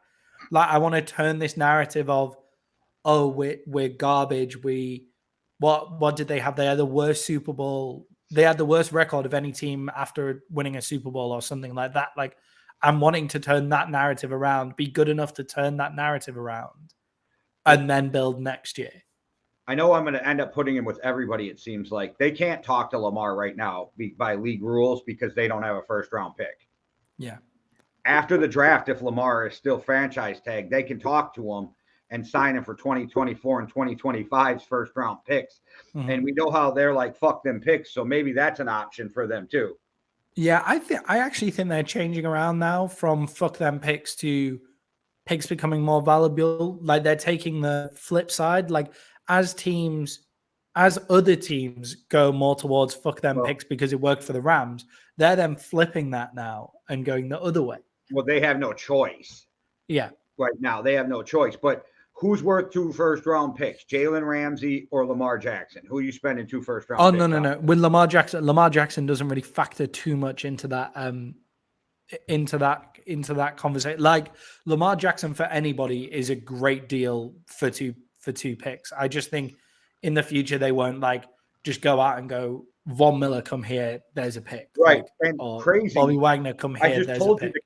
Like I want to turn this narrative of, oh, we're garbage. What did they have? They had the worst Super Bowl. They had the worst record of any team after winning a Super Bowl or something like that. Like, I'm wanting to turn that narrative around, be good enough to turn that narrative around, and then build next year. I know I'm going to end up putting him with everybody, it seems like. They can't talk to Lamar right now by league rules because they don't have a first-round pick. Yeah. After the draft, if Lamar is still franchise tagged, they can talk to him and sign him for 2024 and 2025's first round picks. Mm-hmm. And we know how they're like, fuck them picks. So maybe that's an option for them too. Yeah, I actually think they're changing around now from fuck them picks to picks becoming more valuable. Like they're taking the flip side. Like as other teams go more towards fuck them Well, picks because it worked for the Rams, they're then flipping that now and going the other way. well, they have no choice Yeah. right now. They have no choice. But who's worth 2 first-round picks? Jalen Ramsey or Lamar Jackson? Who are you spending 2 first-round Oh picks on? no. With Lamar Jackson doesn't really factor too much into that conversation. Like Lamar Jackson for anybody is a great deal for two picks. I just think in the future they won't like just go out and go Von Miller come here, there's a pick. Right. Like, And or crazy. Bobby Wagner come I here, just there's a told you pick.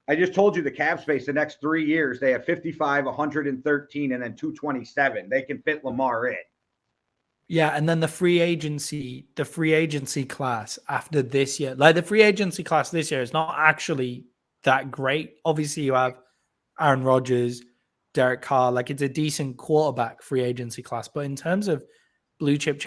I just told you the cap space the next 3 years. They have 55, 113, and then 227. They can fit Lamar in. Yeah, and then the free agency class after this year, like the free agency class this year is not actually that great. Obviously, you have Aaron Rodgers, Derek Carr, like it's a decent quarterback free agency class. But in terms of blue chip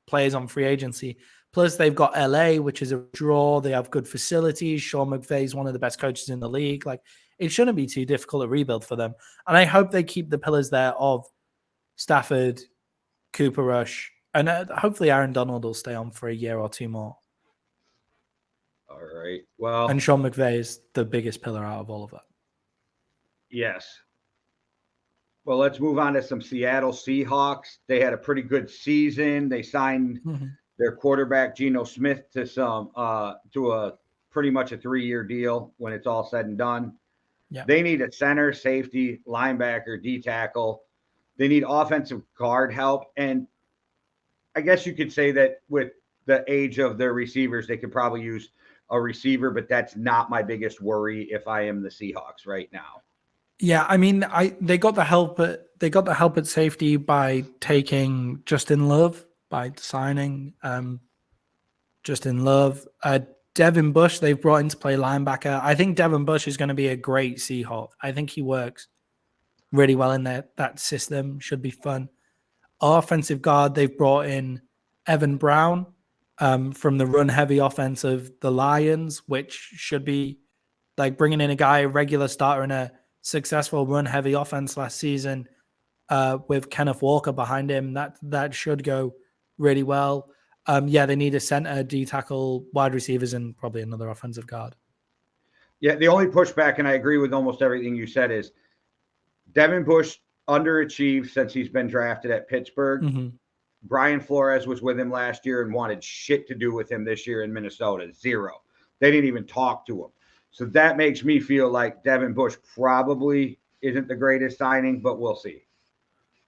players on free agency, plus they've got LA, which is a draw. They have good facilities. Sean McVay is one of the best coaches in the league. Like it shouldn't be too difficult to rebuild for them. And I hope they keep the pillars there of Stafford, Cooper Rush, and hopefully Aaron Donald will stay on for a year or two more. All right. Well, and Sean McVay is the biggest pillar out of all of that. Yes. Well, let's move on to some Seattle Seahawks. They had a pretty good season. They signed their quarterback Geno Smith to a pretty much a 3-year deal when it's all said and done. Yeah. They need a center, safety, linebacker, D tackle. They need offensive guard help. And I guess you could say that with the age of their receivers, they could probably use a receiver, but that's not my biggest worry if I am the Seahawks right now. Yeah, I mean, they got the help at safety by taking Justin Love, by signing Justin Love. Devin Bush, they've brought in to play linebacker. I think Devin Bush is going to be a great Seahawk. I think he works really well in that system. Should be fun. Offensive guard, they've brought in Evan Brown from the run-heavy offense of the Lions, which should be like bringing in a guy, a regular starter in a successful run-heavy offense last season with Kenneth Walker behind him. That should go really well. They need a center, D-tackle, wide receivers, and probably another offensive guard. Yeah, the only pushback, and I agree with almost everything you said, is Devin Bush underachieved since he's been drafted at Pittsburgh. Mm-hmm. Brian Flores was with him last year and wanted shit to do with him this year in Minnesota. Zero. They didn't even talk to him. So that makes me feel like Devin Bush probably isn't the greatest signing, but we'll see.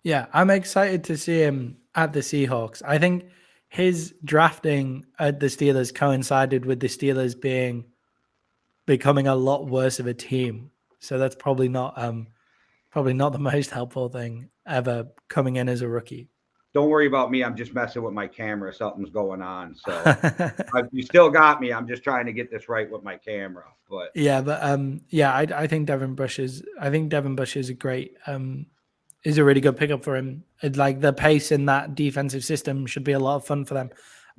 Yeah, I'm excited to see him at the Seahawks. I think his drafting at the Steelers coincided with the Steelers becoming a lot worse of a team. So that's probably not the most helpful thing ever coming in as a rookie. Don't worry about me. I'm just messing with my camera. Something's going on. So you still got me. I'm just trying to get this right with my camera. But I think Devin Bush is a great is a really good pickup for him. Like the pace in that defensive system should be a lot of fun for them.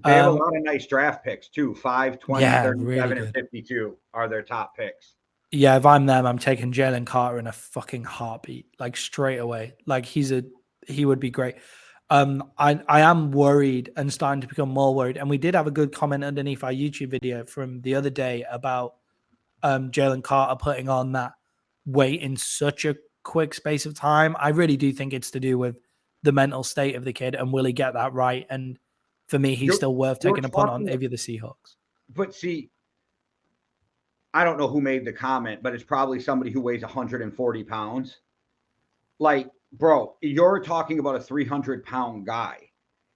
They have a lot of nice draft picks too. 5, 20, 37, really and 52 are their top picks. Yeah, if I'm them, I'm taking Jalen Carter in a fucking heartbeat, like straight away. Like he would be great. I am worried and starting to become more worried. And we did have a good comment underneath our YouTube video from the other day about Jalen Carter putting on that weight in such a quick space of time. I really do think it's to do with the mental state of the kid and will he get that right? And for me, he's still worth taking a punt on if you're the Seahawks. But see, I don't know who made the comment, but it's probably somebody who weighs 140 pounds. Like, bro, you're talking about a 300-pound guy.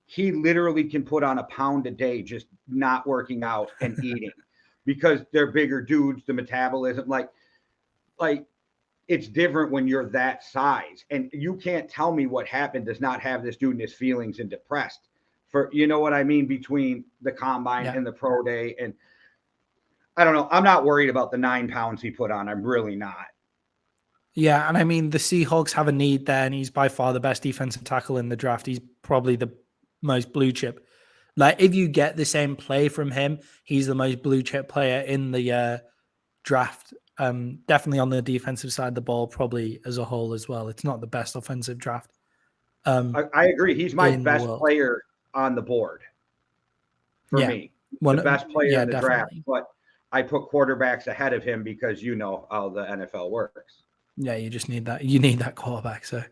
He literally can put on a pound a day just not working out and eating because they're bigger dudes, the metabolism. Like it's different when you're that size. And you can't tell me what happened does not have this dude in his feelings and depressed. For you know what I mean, between the combine and the pro day. And I don't know. I'm not worried about the 9 pounds he put on. I'm really not. Yeah, and I mean, the Seahawks have a need there, and he's by far the best defensive tackle in the draft. He's probably the most blue chip. Like, if you get the same play from him, he's the most blue chip player in the draft. Definitely on the defensive side of the ball, probably as a whole as well. It's not the best offensive draft. I agree. He's my in the best world. player on the board for Yeah. me. The best player in the draft, definitely. but I put quarterbacks ahead of him because you know how the NFL works. Yeah, you just need that. You need that quarterback. So,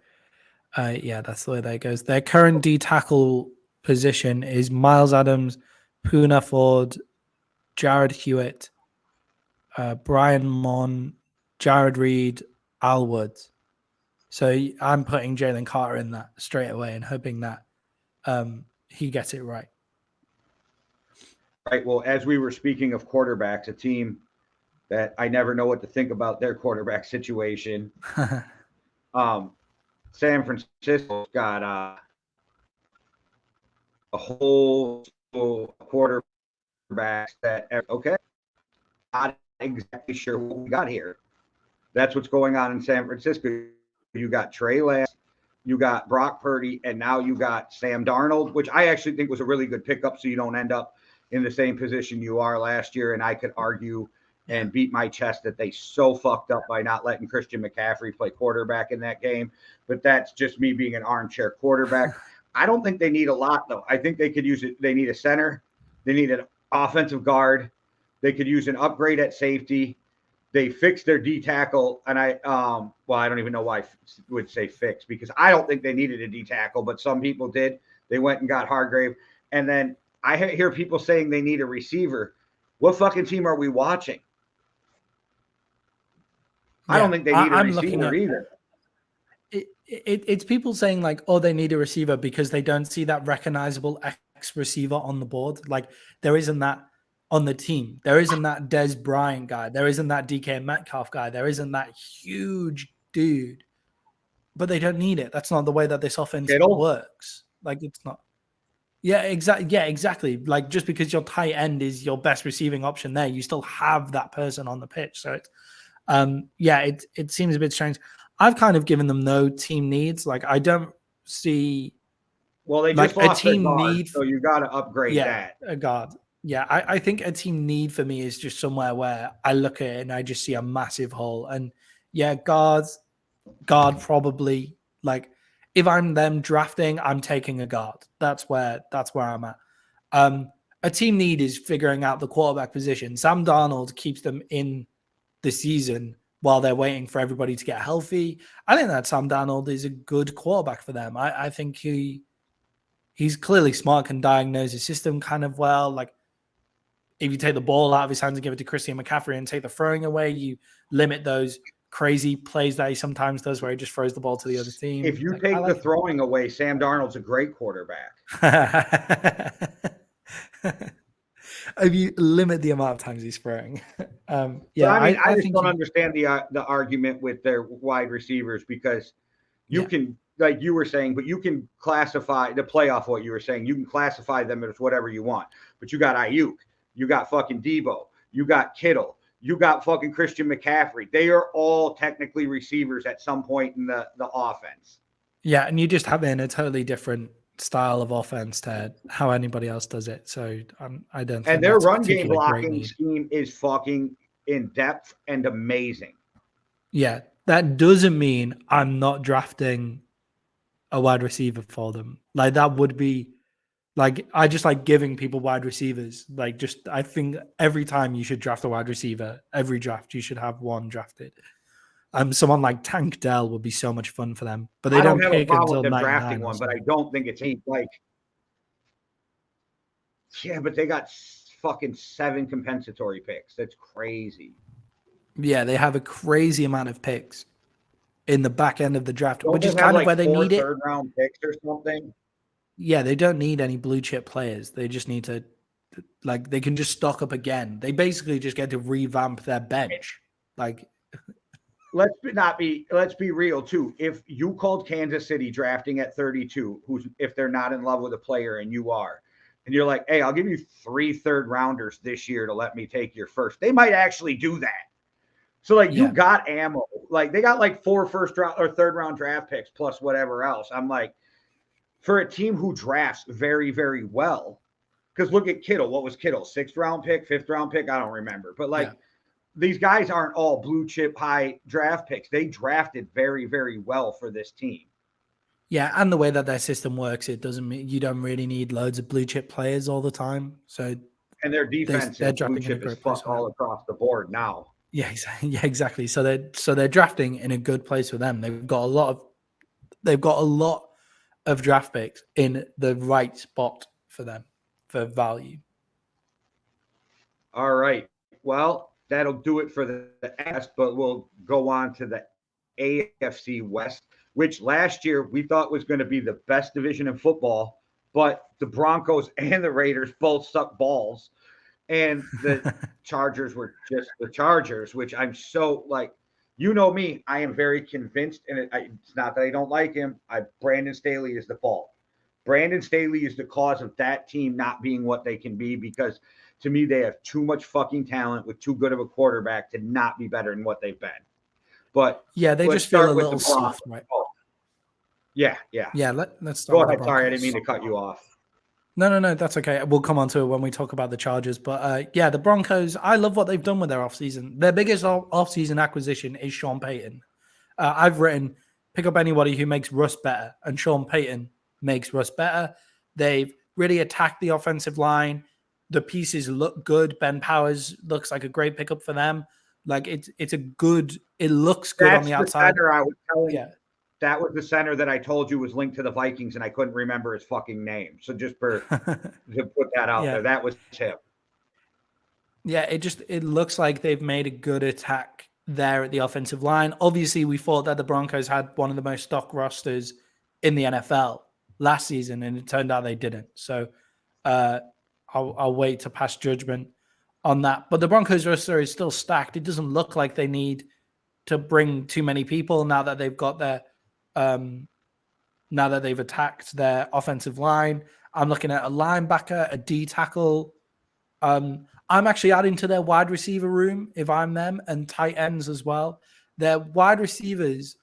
yeah, that's the way that goes. Their current D tackle position is Miles Adams, Poona Ford, Jared Hewitt, Brian Mon, Jared Reed, Al Woods. So I'm putting Jalen Carter in that straight away and hoping that he gets it right. Right. Well, as we were speaking of quarterbacks, a team that I never know what to think about their quarterback situation. San Francisco's got a whole quarterbacks that okay, not exactly sure what we got here. That's what's going on in San Francisco. You got Trey Lance, you got Brock Purdy, and now you got Sam Darnold, which I actually think was a really good pickup, so you don't end up in the same position you are last year. And I could argue and beat my chest that they so fucked up by not letting Christian McCaffrey play quarterback in that game. But that's just me being an armchair quarterback. I don't think they need a lot, though. I think they could use it. They need a center. They need an offensive guard. They could use an upgrade at safety. They fixed their D tackle, and I don't even know why I would say fix, because I don't think they needed a D tackle, but some people did. They went and got Hargrave, and then I hear people saying they need a receiver. What fucking team are we watching? I don't think they need a receiver either. It's people saying like, oh, they need a receiver because they don't see that recognizable X receiver on the board. Like there isn't that on the team. There isn't that Des Bryant guy. There isn't that DK Metcalf guy. There isn't that huge dude. But they don't need it. That's not the way that this offense works. Like it's not. Yeah, exactly. Yeah, exactly. Like just because your tight end is your best receiving option there, you still have that person on the pitch. So it's it seems a bit strange. I've kind of given them no team needs. Like I don't see. Well, they just lost their guard, so you got to upgrade that. A guard. Yeah, I think a team need for me is just somewhere where I look at it and I just see a massive hole. And yeah, guard probably. Like if I'm them drafting, I'm taking a guard. That's where I'm at. A team need is figuring out the quarterback position. Sam Darnold keeps them in the season while they're waiting for everybody to get healthy. I think that Sam Darnold is a good quarterback for them. I think he's clearly smart, can diagnose his system kind of well. Like if you take the ball out of his hands and give it to Christian McCaffrey and take the throwing away, you limit those crazy plays that he sometimes does where he just throws the ball to the other team. If you take the throwing away, Sam Darnold's a great quarterback. If you limit the amount of times he's throwing. I just don't understand the argument with their wide receivers, because you can, like you were saying, but you can classify the playoff, what you were saying, you can classify them as whatever you want. But you got Ayuk, you got fucking Debo, you got Kittle, you got fucking Christian McCaffrey. They are all technically receivers at some point in the offense. Yeah, and you just have it in a totally different style of offense to how anybody else does it. So I don't think. And their run game blocking scheme is fucking in depth and amazing. Yeah, that doesn't mean I'm not drafting a wide receiver for them. Like that would be like, I just like giving people wide receivers. Like just, I think every time you should draft a wide receiver, every draft you should have one drafted. Someone like Tank Dell would be so much fun for them, but they don't have pick a problem until with them drafting one. But I don't think it's like, yeah, but they got fucking 7 compensatory picks. That's crazy. Yeah, they have a crazy amount of picks in the back end of the draft, which is kind of where they need it. 4 third-round picks or something. Yeah, they don't need any blue chip players. They just need to, like, they can just stock up again. They basically just get to revamp their bench. Like, let's be real too. If you called Kansas City drafting at 32, if they're not in love with a player and you are, and you're like, hey, I'll give you 3 third-rounders this year to let me take your first, they might actually do that. So like you got ammo. Like they got like 4 first-round or third-round draft picks plus whatever else. I'm like, for a team who drafts very, very well, because look at Kittle. What was Kittle? 6th round pick, 5th round pick? I don't remember. But like these guys aren't all blue chip high draft picks. They drafted very, very well for this team. Yeah, and the way that their system works, it doesn't mean you don't really need loads of blue chip players all the time. So And their defense they're is blue drafting in a chip as great place fuck for them. all across the board now. Yeah, exactly. So they're drafting in a good place for them. They've got a lot of draft picks in the right spot for them for value. All right. Well, that'll do it for the S, but we'll go on to the AFC West, which last year we thought was going to be the best division in football, but the Broncos and the Raiders both suck balls. And the Chargers were just the Chargers, which I'm so like, you know me, I am very convinced, and it's not that I don't like him. Brandon Staley is the fault. Brandon Staley is the cause of that team not being what they can be because to me they have too much fucking talent with too good of a quarterback to not be better than what they've been. But yeah, they just feel a little soft, right? Yeah. Let's start. Go ahead. Sorry, I didn't mean to cut you off. No, that's okay. We'll come on to it when we talk about the Chargers. But the Broncos, I love what they've done with their offseason. Their biggest offseason acquisition is Sean Payton. I've written, pick up anybody who makes Russ better, and Sean Payton makes Russ better. They've really attacked the offensive line. The pieces look good. Ben Powers looks like a great pickup for them. Like it looks good on the outside. Center I was telling you. That was the center that I told you was linked to the Vikings, and I couldn't remember his fucking name. So just to put that out there, that was him. Yeah, it looks like they've made a good attack there at the offensive line. Obviously, we thought that the Broncos had one of the most stock rosters in the NFL last season, and it turned out they didn't. So I'll wait to pass judgment on that. But the Broncos roster is still stacked. It doesn't look like they need to bring too many people now that they've got their now that they've attacked their offensive line. I'm looking at a linebacker, a D tackle. I'm actually adding to their wide receiver room if I'm them, and tight ends as well. Their wide receivers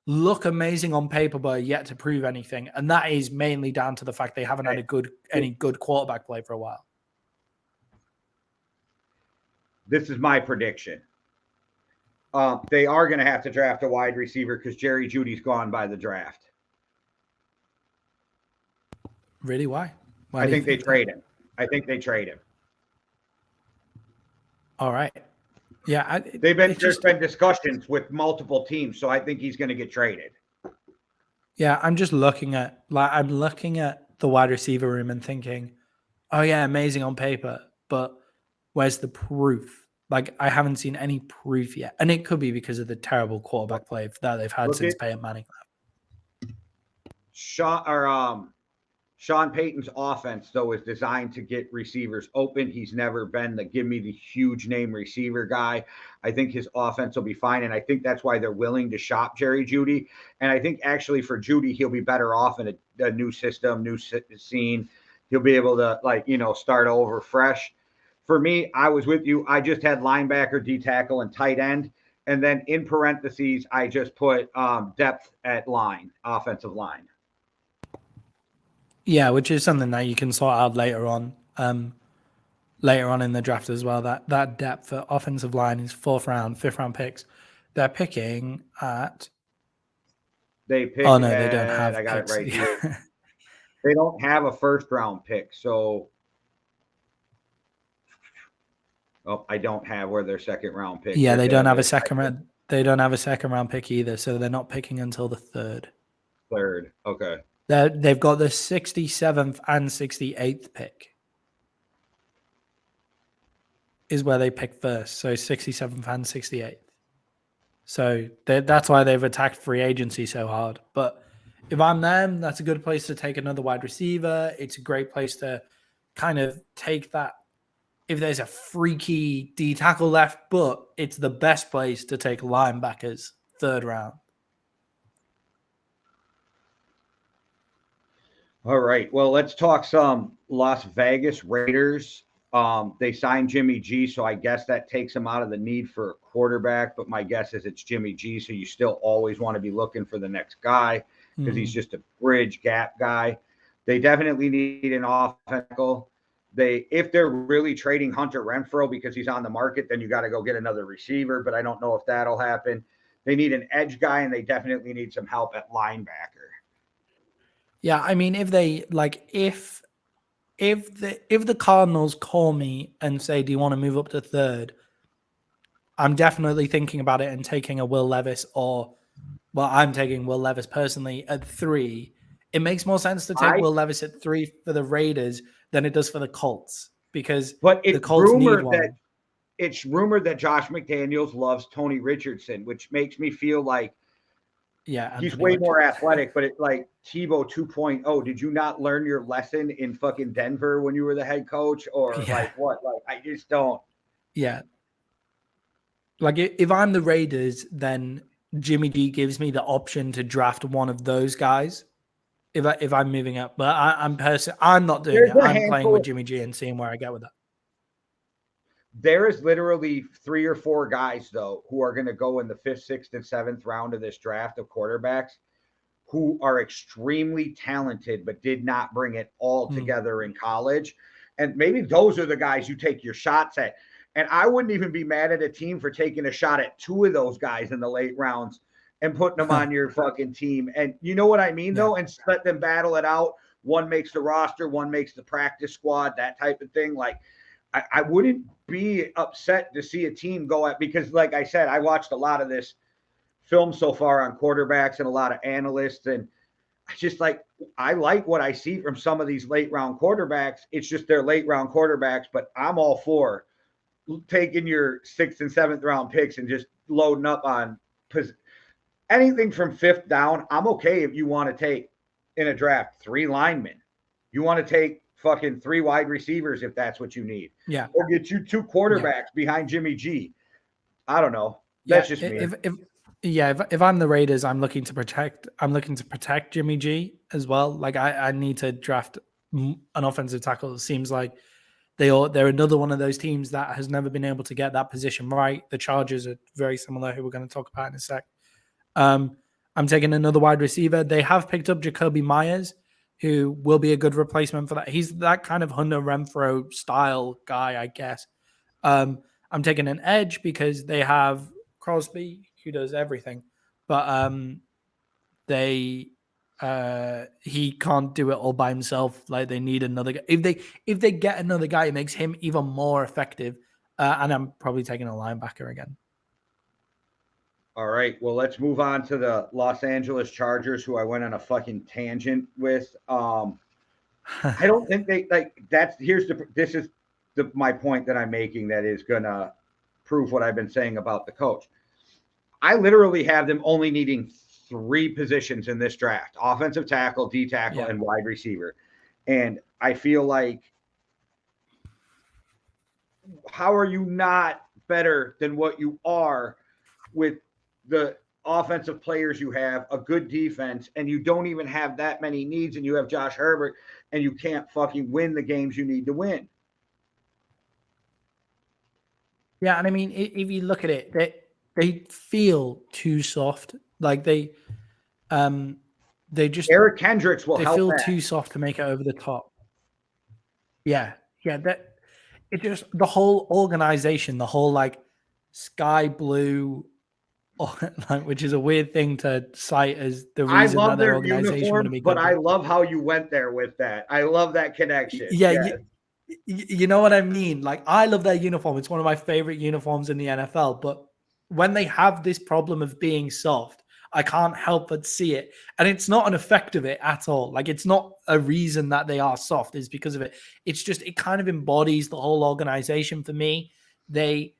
look amazing on paper, but are yet to prove anything. And that is mainly down to the fact they haven't had any good quarterback play for a while. This is my prediction. They are going to have to draft a wide receiver because Jerry Jeudy's gone by the draft. Really? Why? I think they trade him. I think they trade him. All right. Yeah. There's been discussions with multiple teams, so I think he's going to get traded. Yeah, I'm just looking at the wide receiver room and thinking, oh yeah, amazing on paper, but where's the proof? Like, I haven't seen any proof yet. And it could be because of the terrible quarterback play that they've had since Peyton Manning left. Sean Payton's offense, though, is designed to get receivers open. He's never been the give me the huge name receiver guy. I think his offense will be fine, and I think that's why they're willing to shop Jerry Jeudy. And I think actually for Jeudy, he'll be better off in a new system, new scene. He'll be able to, start over fresh. For me, I was with you. I just had linebacker, D tackle, and tight end. And then in parentheses, I just put depth at line, offensive line. Yeah, which is something that you can sort out later on in the draft as well. That depth for offensive line is 4th round, 5th round picks. They're picking at. They don't have. I got picks. It right here. They don't have a 1st round pick, so. Oh, I don't have where their 2nd round pick. Yeah, they don't have a second round. They don't have a 2nd round pick either, so they're not picking until the 3rd. 3rd, okay. They've got the 67th and 68th pick. Is where they pick first, so 67th and 68th. So that's why they've attacked free agency so hard. But if I'm them, that's a good place to take another wide receiver. It's a great place to kind of take that. If there's a freaky D tackle left, but it's the best place to take linebackers 3rd round. All right. Well, let's talk some Las Vegas Raiders. They signed Jimmy G, so I guess that takes them out of the need for a quarterback. But my guess is it's Jimmy G, so you still always want to be looking for the next guy because he's just a bridge gap guy. They definitely need an offensive tackle. if they're really trading Hunter Renfrow because he's on the market, then you got to go get another receiver. But I don't know if that'll happen. They need an edge guy, and they definitely need some help at linebacker. Yeah, I mean, if they like, if the Cardinals call me and say, "Do you want to move up to third?" I'm definitely thinking about it and taking a Will Levis, or well, I'm taking Will Levis personally at 3. It makes more sense to take Will Levis at 3 for the Raiders than it does for the Colts, because but the Colts need one. It's rumored that Josh McDaniels loves Tony Richardson, which makes me feel like he's way more athletic, but it's like Tebow 2.0. Did you not learn your lesson in fucking Denver when you were the head coach, or like what? Like, I just don't. Yeah. Like, if I'm the Raiders, then Jimmy G gives me the option to draft one of those guys if I'm moving up. But I'm not doing it. I'm playing with Jimmy G and seeing where I get with that. There is literally 3 or 4 guys, though, who are going to go in the 5th, 6th, and 7th round of this draft of quarterbacks who are extremely talented but did not bring it all together in college. And maybe those are the guys you take your shots at. And I wouldn't even be mad at a team for taking a shot at 2 of those guys in the late rounds and putting them on your fucking team. And you know what I mean, though? And let them battle it out. One makes the roster, one makes the practice squad, that type of thing. Like, I wouldn't be upset to see a team go at, because like I said, I watched a lot of this film so far on quarterbacks and a lot of analysts. And I just I like what I see from some of these late round quarterbacks. It's just they're late round quarterbacks, but I'm all for taking your 6th and 7th round picks and just loading up on anything from 5th down. I'm okay if you want to take in a draft 3 linemen. You want to take fucking 3 wide receivers if that's what you need. Yeah. Or get you 2 quarterbacks behind Jimmy G. I don't know. That's just me. If I'm the Raiders, I'm looking to protect Jimmy G as well. Like, I need to draft an offensive tackle. It seems like they're another one of those teams that has never been able to get that position right. The Chargers are very similar, who we're going to talk about in a sec. I'm taking another wide receiver. They have picked up Jacoby Myers, who will be a good replacement for that. He's that kind of Hunter Renfrow style guy, I guess. I'm taking an edge because they have Crosby, who does everything, but he can't do it all by himself. Like, they need another guy. If they get another guy, it makes him even more effective. And I'm probably taking a linebacker again. All right. Well, let's move on to the Los Angeles Chargers, who I went on a fucking tangent with. I don't think they this is my point that I'm making that is gonna prove what I've been saying about the coach. I literally have them only needing 3 positions in this draft: offensive tackle, D tackle, and wide receiver. And I feel like, how are you not better than what you are with the offensive players you have, a good defense, and you don't even have that many needs, and you have Josh Herbert, and you can't fucking win the games you need to win? Yeah, and I mean, if you look at it, they feel too soft. Like, they just Eric Kendricks will help. They feel too soft to make it over the top. Yeah, that it just, the whole organization, the whole like sky blue, which is a weird thing to cite as the reason that their organization would be good. But I love how you went there with that. I love that connection. Yeah, you know what I mean? Like, I love their uniform. It's one of my favorite uniforms in the NFL. But when they have this problem of being soft, I can't help but see it. And it's not an effect of it at all. Like, it's not a reason that they are soft is because of it. It's just, it kind of embodies the whole organization for me. The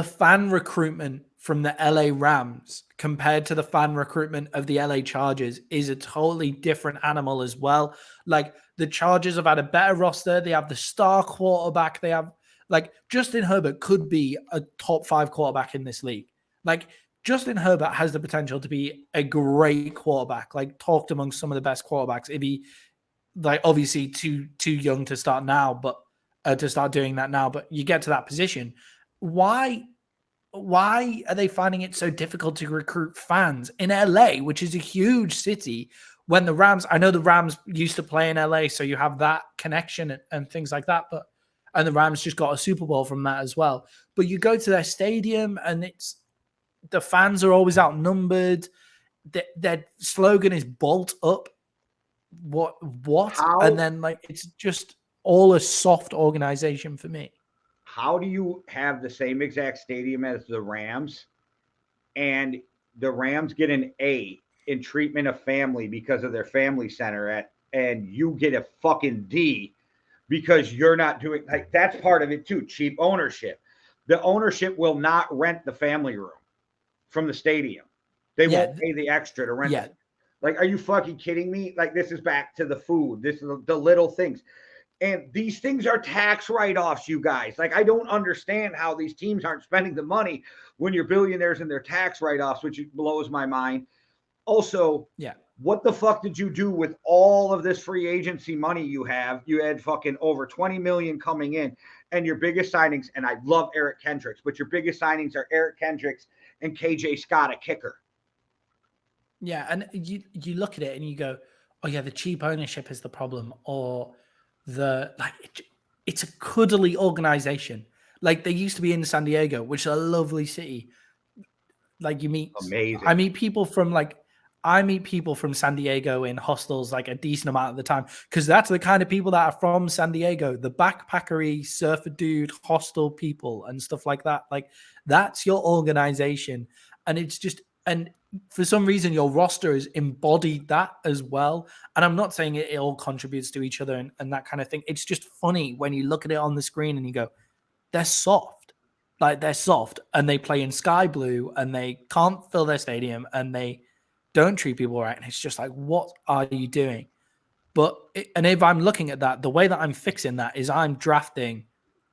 fan recruitment from the LA Rams compared to the fan recruitment of the LA Chargers is a totally different animal as well. Like, the Chargers have had a better roster. They have the star quarterback. They have, like, Justin Herbert could be a top 5 quarterback in this league. Like, Justin Herbert has the potential to be a great quarterback, like, talked amongst some of the best quarterbacks. If he, like, obviously too young to start now, but to start doing that now, but you get to that position. Why are they finding it so difficult to recruit fans in LA, which is a huge city when the Rams, I know the Rams used to play in LA, so you have that connection and things like that. And the Rams just got a Super Bowl from that as well. But you go to their stadium and the fans are always outnumbered. Their slogan is "Bolt up." What? And then like it's just all a soft organization for me. How do you have the same exact stadium as the Rams, and the Rams get an A in treatment of family because of their family center and you get a fucking D because you're not doing, like, that's part of it too. Cheap ownership. The ownership will not rent the family room from the stadium. They won't pay the extra to rent it. Like, are you fucking kidding me? Like, this is back to the food. This is the little things. And these things are tax write-offs, you guys. Like, I don't understand how these teams aren't spending the money when you're billionaires in their tax write-offs, which blows my mind. Also, what the fuck did you do with all of this free agency money you have? You had fucking over 20 million coming in, and your biggest signings, and I love Eric Kendricks, but your biggest signings are Eric Kendricks and KJ Scott, a kicker. Yeah, and you look at it and you go, oh yeah, the cheap ownership is the problem, or it's a cuddly organization. Like, they used to be in San Diego, which is a lovely city. Like, amazing. I meet people from San Diego in hostels like a decent amount of the time, because that's the kind of people that are from San Diego, the backpackery, surfer dude, hostel people and stuff like that. Like, that's your organization. And it's just, and for some reason your roster has embodied that as well. And I'm not saying it all contributes to each other and that kind of thing. It's just funny when you look at it on the screen and you go, they're soft. Like, they're soft, and they play in sky blue, and they can't fill their stadium, and they don't treat people right. And it's just like, what are you doing? And if I'm looking at that, the way that I'm fixing that is I'm drafting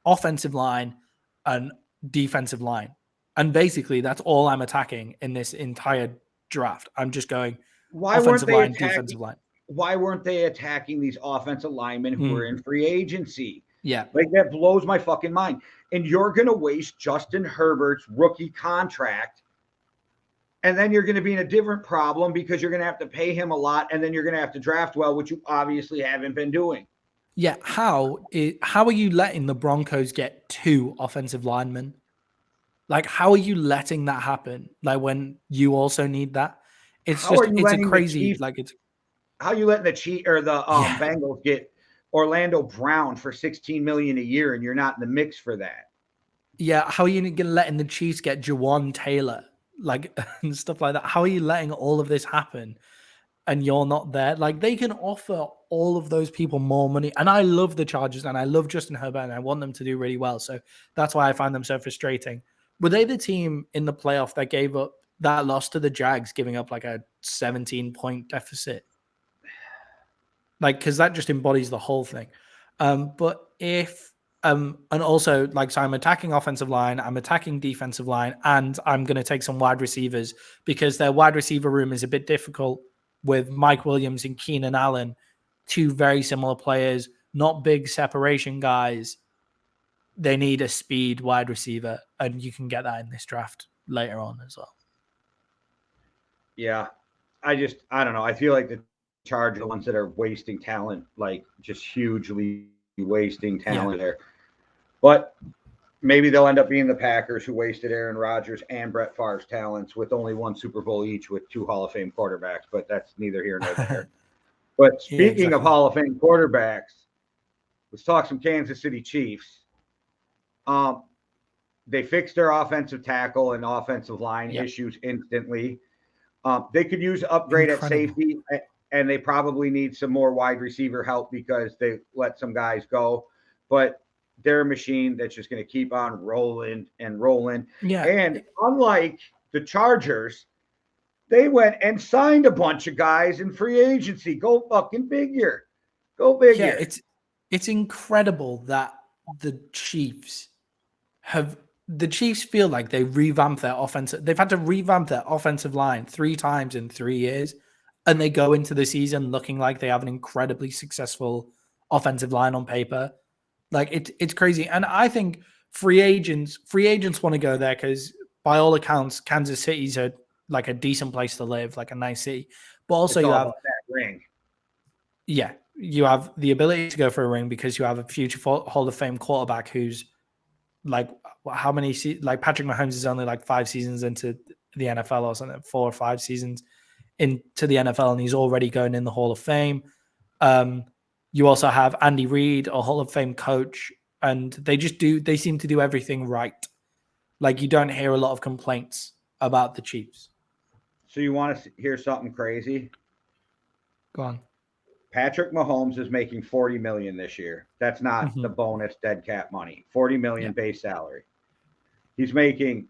offensive line and defensive line. And basically that's all I'm attacking in this entire draft. I'm just going offensive line, defensive line. Why weren't they attacking these offensive linemen who were in free agency? Yeah. Like, that blows my fucking mind. And you're going to waste Justin Herbert's rookie contract, and then you're going to be in a different problem because you're going to have to pay him a lot, and then you're going to have to draft well, which you obviously haven't been doing. Yeah, how are you letting the Broncos get 2 offensive linemen? Like, how are you letting that happen? Like, when you also need that? It's just, it's a crazy, how are you letting the Bengals get Orlando Brown for $16 million a year, and you're not in the mix for that? Yeah, how are you letting the Chiefs get Jawan Taylor, like, and stuff like that? How are you letting all of this happen and you're not there? Like, they can offer all of those people more money. And I love the Chargers, and I love Justin Herbert, and I want them to do really well. So that's why I find them so frustrating. Were they the team in the playoff that gave up that loss to the Jags, giving up like a 17-point deficit? Like, because that just embodies the whole thing. But if and also, like, so I'm attacking offensive line, I'm attacking defensive line, and I'm going to take some wide receivers because their wide receiver room is a bit difficult with Mike Williams and Keenan Allen, 2 very similar players, not big separation guys. They need a speed wide receiver, and you can get that in this draft later on as well. Yeah, I don't know. I feel like the Chargers are the ones that are wasting talent, like, just hugely wasting talent there. But maybe they'll end up being the Packers, who wasted Aaron Rodgers and Brett Favre's talents with only 1 Super Bowl each with 2 Hall of Fame quarterbacks. But that's neither here nor there. But speaking of Hall of Fame quarterbacks, let's talk some Kansas City Chiefs. They fixed their offensive tackle and offensive line issues instantly. They could use upgrade at safety, and they probably need some more wide receiver help because they let some guys go. But they're a machine that's just going to keep on rolling and rolling. Yeah. And unlike the Chargers, they went and signed a bunch of guys in free agency. Go fucking figure. Go figure. Yeah, it's incredible that the Chiefs feel like they revamped their offensive. They've had to revamp their offensive line 3 times in 3 years, and they go into the season looking like they have an incredibly successful offensive line on paper. Like, it's crazy. And I think free agents want to go there because, by all accounts, Kansas City's a decent place to live, like a nice city. But also you have ring. Yeah, you have the ability to go for a ring because you have a future Hall of Fame quarterback who's like how many like Patrick Mahomes is only like 5 seasons into the NFL or something, 4 or 5 seasons into the NFL, and he's already going in the Hall of Fame. You also have Andy Reid, a Hall of Fame coach, and they seem to do everything right. Like, you don't hear a lot of complaints about the Chiefs. So you want to hear something crazy? Go on. Patrick Mahomes is making $40 million this year. That's not the bonus dead cap money. $40 million base salary. He's making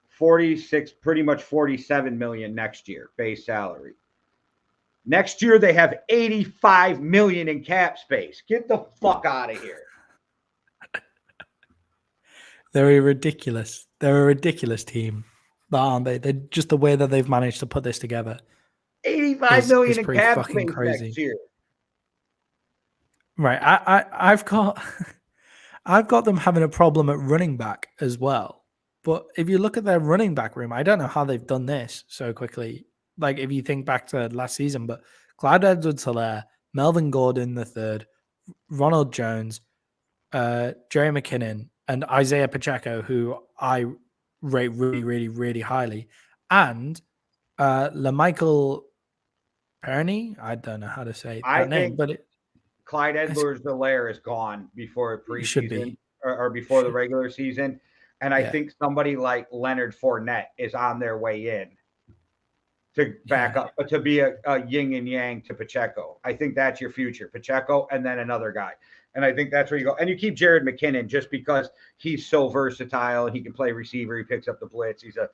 46, pretty much $47 million next year base salary. Next year they have $85 million in cap space. Get the fuck out of here. They're ridiculous. They're a ridiculous team, aren't they? They're just the way that they've managed to put this together. $85 million in cap space crazy. Next year. Right. I've got them having a problem at running back as well. But if you look at their running back room, I don't know how they've done this so quickly. Like, if you think back to last season, but Clyde Edwards-Helaire, Melvin Gordon III, Ronald Jones, Jerry McKinnon, and Isaiah Pacheco, who I rate really, really, really highly, and LaMichael Perny. I don't know how to say that name, but Clyde Edwards-Helaire is gone before preseason or before the regular season, and I think somebody like Leonard Fournette is on their way in to back up, to be a yin and yang to Pacheco. I think that's your future, Pacheco, and then another guy. And I think that's where you go. And you keep Jared McKinnon just because he's so versatile and he can play receiver. He picks up the blitz. He's a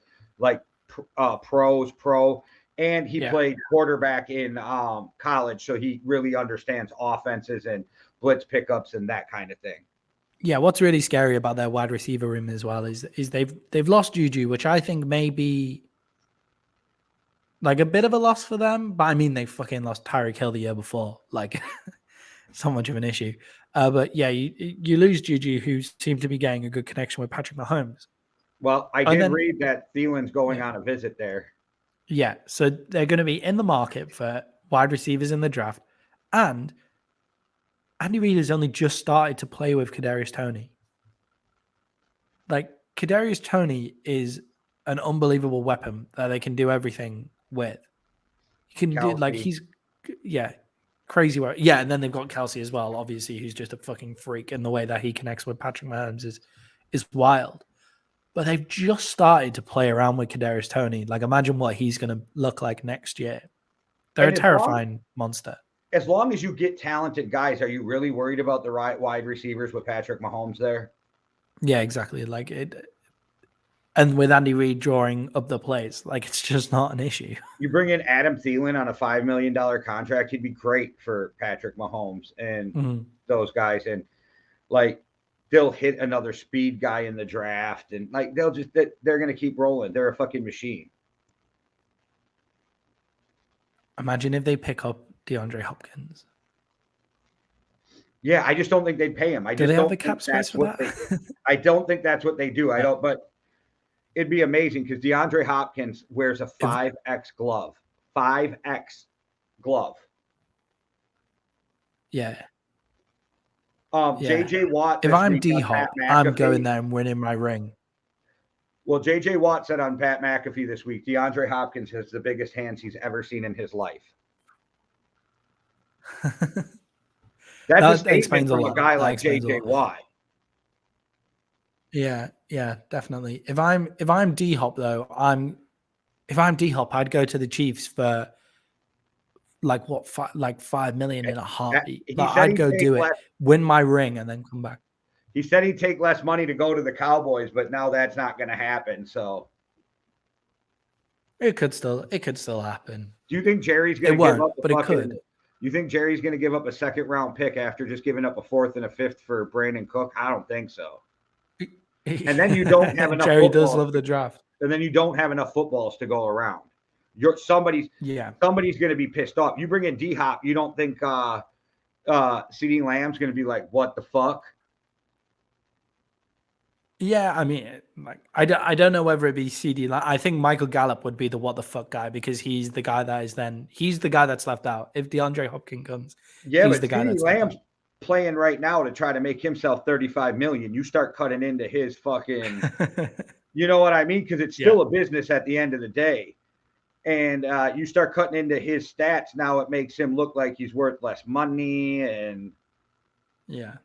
pro. And he played quarterback in college, so he really understands offenses and blitz pickups and that kind of thing. Yeah, what's really scary about their wide receiver room as well is they've lost Juju, which I think may be like a bit of a loss for them. But I mean, they fucking lost Tyreek Hill the year before. Like, it's not much of an issue. But yeah, you lose Juju, who seemed to be getting a good connection with Patrick Mahomes. Well, I did read that Thielen's going on a visit there. Yeah, so they're going to be in the market for wide receivers in the draft. And Andy Reid has only just started to play with Kadarius Toney. Like, Kadarius Toney is an unbelievable weapon that they can do everything with. You can do, like, he's, crazy work. Yeah, and then they've got Kelsey as well, obviously, who's just a fucking freak, and the way that he connects with Patrick Mahomes is wild. But they've just started to play around with Kadarius Toney. Like, imagine what he's going to look like next year. They're a terrifying monster. As long as you get talented guys, are you really worried about the right wide receivers with Patrick Mahomes there? Yeah, exactly. Like, and with Andy Reid drawing up the plays, like, it's just not an issue. You bring in Adam Thielen on a $5 million contract, he'd be great for Patrick Mahomes and those guys. And, like, they'll hit another speed guy in the draft, and like they're going to keep rolling. They're a fucking machine. Imagine if they pick up DeAndre Hopkins. Yeah, I just don't think they'd pay him. I just don't think that's what I don't think that's what they do. I don't, but it'd be amazing because DeAndre Hopkins wears a 5X glove. 5X glove. Yeah. JJ Watt. If I'm D-Hop, I'm going there and winning my ring. Well, JJ Watt said on Pat McAfee this week, DeAndre Hopkins has the biggest hands he's ever seen in his life. That's a statement from a guy like JJ Watt. Yeah, definitely. If I'm D-Hop though, if I'm D-Hop, I'd go to the Chiefs for like what, $5 million in a heartbeat. I'd go do it, win my ring, and then come back. He said he'd take less money to go to the Cowboys, but now that's not going to happen. So it could still happen. Do you think Jerry's going to give up? But it could. You think Jerry's going to give up a second-round pick after just giving up a 4th and a 5th for Brandon Cook? I don't think so. And then you don't have enough. Jerry does love the draft. And then you don't have enough footballs to go around. Somebody's going to be pissed off. You bring in D-Hop, you don't think CeeDee Lamb's going to be like, what the fuck? Yeah, I mean, like I don't know whether it be CD. I think Michael Gallup would be the what the fuck guy because he's the guy he's the guy that's left out. If DeAndre Hopkins comes, Yeah, he's but the guy CeeDee that's left Lamb's out. playing right now to try to make himself 35 million. You start cutting into his fucking, you know what I mean? Because it's Yeah, still a business at the end of the day. And you start cutting into his stats. Now it makes him look like he's worth less money. And yeah,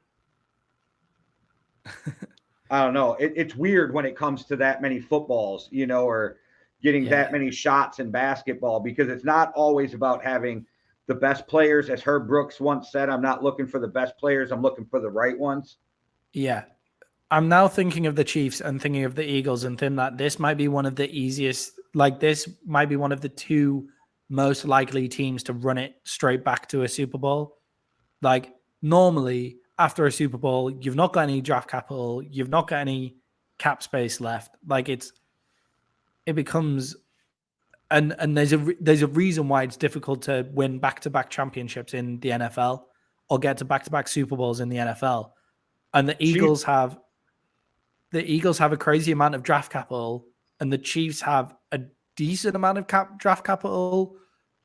I don't know. It's weird when it comes to that many footballs, you know, or getting that yeah, many shots in basketball because it's not always about having the best players. As Herb Brooks once said, I'm not looking for the best players. I'm looking for the right ones. yeah. I'm now thinking of the Chiefs and thinking of the Eagles and thinking that this might be one of the easiest, like this might be one of the two most likely teams to run it straight back to a Super Bowl. Like normally after a Super Bowl, you've not got any draft capital, you've not got any cap space left. Like it becomes and there's a reason why it's difficult to win back-to-back championships in the NFL or get to back-to-back Super Bowls in the NFL. And Chiefs, the Eagles have a crazy amount of draft capital, and the Chiefs have a decent amount of draft capital,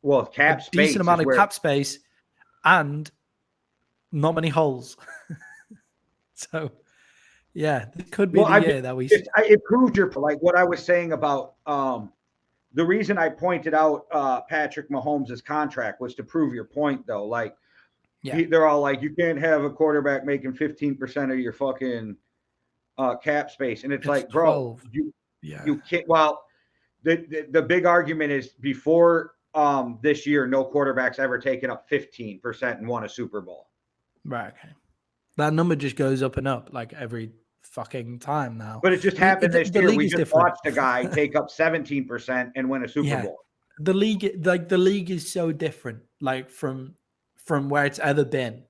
well, a cap decent space is amount of where, cap space, and not many holes. So, yeah, this could be well, the year that we see. it proves your, like what I was saying about the reason I pointed out Patrick Mahomes' contract was to prove your point, though. Like, Yeah, they're all like, you can't have a quarterback making 15% of your fucking cap space. And it's it's like, bro, 12. Yeah. you can't. Well, the big argument is before this year, no quarterback's ever taken up 15% and won a Super Bowl. Right. Okay. That number just goes up and up like every fucking time now. But it just happened this The year. league We is just different. watched a guy take up 17% and win a Super Yeah. Bowl. The league is so different, like from where it's ever been.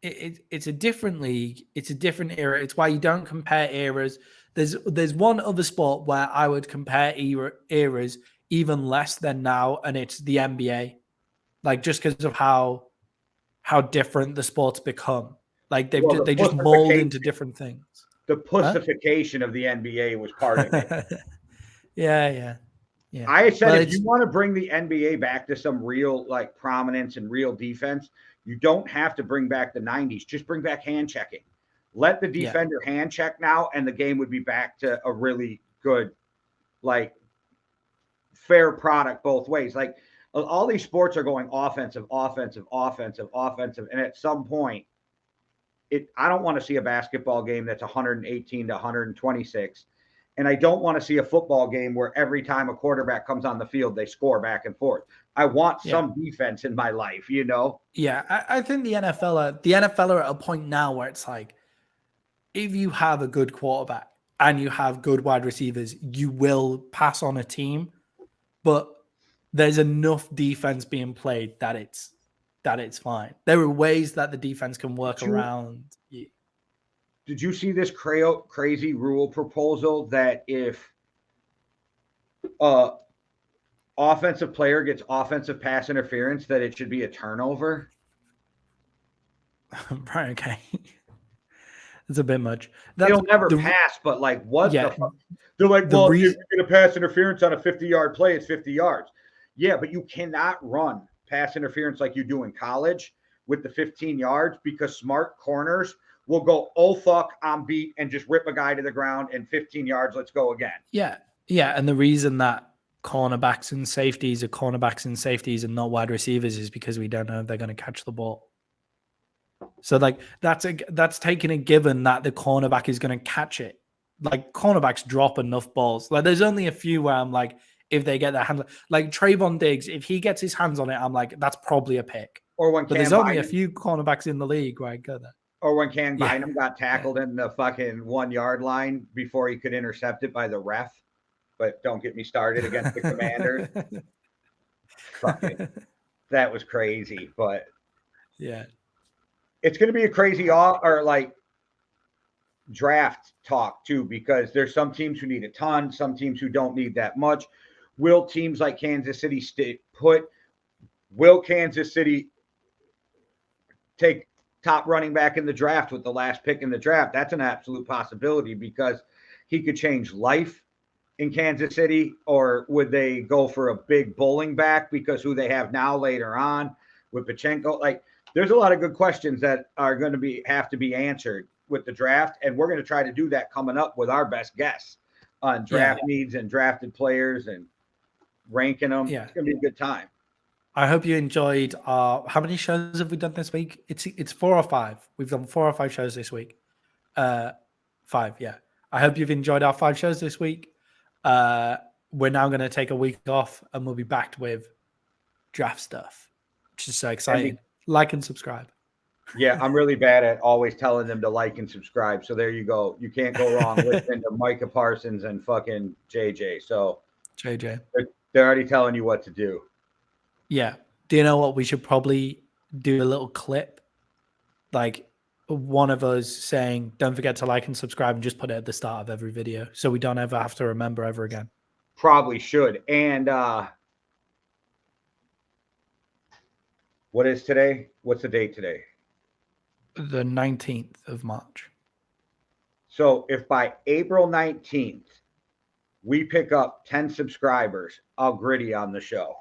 It's a different league. It's a different era. It's why you don't compare eras. There's one other sport where I would compare eras even less than now, and it's the NBA. Like just because of how different the sports become. Like Well, they just mold into different things. the Huh? pussification of the NBA was part of it. Yeah, yeah, yeah. I said Well, if it's you want to bring the NBA back to some real like prominence and real defense, you don't have to bring back the 90s. Just bring back hand checking. Let the yeah, defender hand check now, and the game would be back to a really good, like fair product both ways. Like all these sports are going offensive, offensive, offensive, offensive, and at some point, I don't want to see a basketball game that's 118 to 126. And I don't want to see a football game where every time a quarterback comes on the field, they score back and forth. I want yeah, some defense in my life, you know? yeah. I think the NFL are at a point now where it's like if you have a good quarterback and you have good wide receivers, you will pass on a team, but there's enough defense being played that it's fine. There are ways that the defense can work Did you around you. did you see this crazy rule proposal that if a offensive player gets offensive pass interference, that it should be a turnover? Right, okay. It's a bit much. That's They'll never the pass, but like, what the yeah, fuck? They're like, the well, if reason you get a pass interference on a 50-yard play, it's 50 yards. Yeah, but you cannot run pass interference like you do in college with the 15 yards because smart corners will go, oh, fuck, I'm beat, and just rip a guy to the ground and 15 yards, let's go again. yeah, yeah, and the reason that cornerbacks and safeties are cornerbacks and safeties and not wide receivers is because we don't know if they're going to catch the ball. So like that's taking a given that the cornerback is going to catch it. Like cornerbacks drop enough balls. Like there's only a few where I'm like, if they get their hands, like Trayvon Diggs, if he gets his hands on it, I'm like, that's probably a pick. Or when But there's Cam only a Bynum, few cornerbacks in the league where I go there. or when Cam Yeah, Bynum got yeah. tackled in the fucking 1 yard line before he could intercept it by the ref. But don't get me started against the Commanders. Fucking, that was crazy. But Yeah, it's going to be a crazy or like draft talk too, because there's some teams who need a ton, some teams who don't need that much. Will teams like Kansas City stay put? Will Kansas City take top running back in the draft with the last pick in the draft. That's an absolute possibility because he could change life in Kansas City, or would they go for a big bowling back because who they have now later on with Pachenko? Like, there's a lot of good questions that are going to have to be answered with the draft, and we're going to try to do that coming up with our best guests on draft needs and drafted players and ranking them. Yeah. It's going to be a good time. I hope you enjoyed how many shows have we done this week? It's 4 or 5. We've done 4 or 5 shows this week. 5, yeah. I hope you've enjoyed our 5 shows this week. We're now going to take a week off and we'll be back with draft stuff, which is so exciting. Like and subscribe. Yeah, I'm really bad at always telling them to like and subscribe. So there you go. You can't go wrong listening to Micah Parsons and fucking JJ. So JJ. They're already telling you what to do. Yeah. Do you know what? We should probably do a little clip. Like one of us saying, don't forget to like and subscribe, and just put it at the start of every video so we don't ever have to remember ever again. Probably should. And what is today? What's the date today? The 19th of March. So if by April 19th we pick up 10 subscribers, I'll gritty on the show.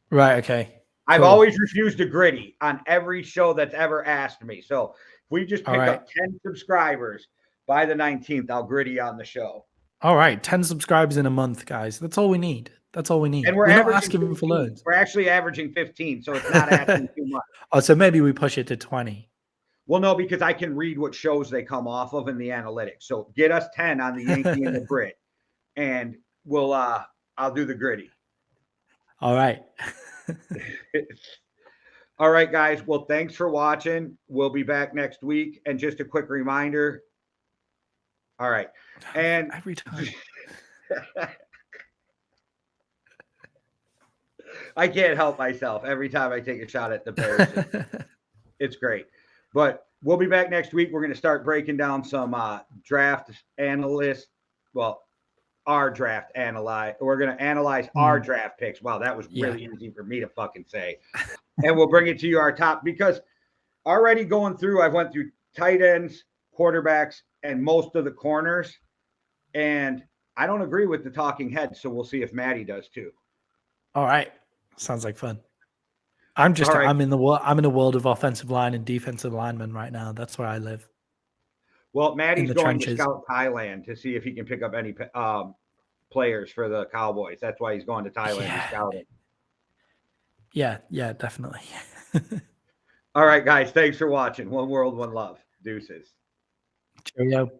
Right, okay. I've always refused to gritty on every show that's ever asked me. So if we just pick up 10 subscribers by the 19th, I'll gritty on the show. All right, 10 subscribers in a month, guys. That's all we need. That's all we need. And we're not asking 15. for loads. We're actually averaging 15, so it's not asking too much. Oh, so maybe we push it to 20. Well, no, because I can read what shows they come off of in the analytics. So get us 10 on the Yankee and the Brit, and we'll I'll do the gritty. All right. All right, guys. Well, thanks for watching. We'll be back next week. And just a quick reminder. All right. And every time. I can't help myself every time I take a shot at the Bears. It's great. But we'll be back next week. We're going to start breaking down some draft analysts. Well, our draft analyze. We're going to analyze our draft picks. Wow, that was really easy for me to fucking say. And we'll bring it to you our top, because already going through, I've went through tight ends, quarterbacks, and most of the corners. And I don't agree with the talking head. So we'll see if Maddie does too. All right. Sounds like fun. I'm in the world of offensive line and defensive linemen right now. That's where I live. Well, Maddie's going to scout Thailand to see if he can pick up any players for the Cowboys. That's why he's going to Thailand to scout it. Yeah, definitely. All right, guys. Thanks for watching. One world, one love. Deuces. Cheerio.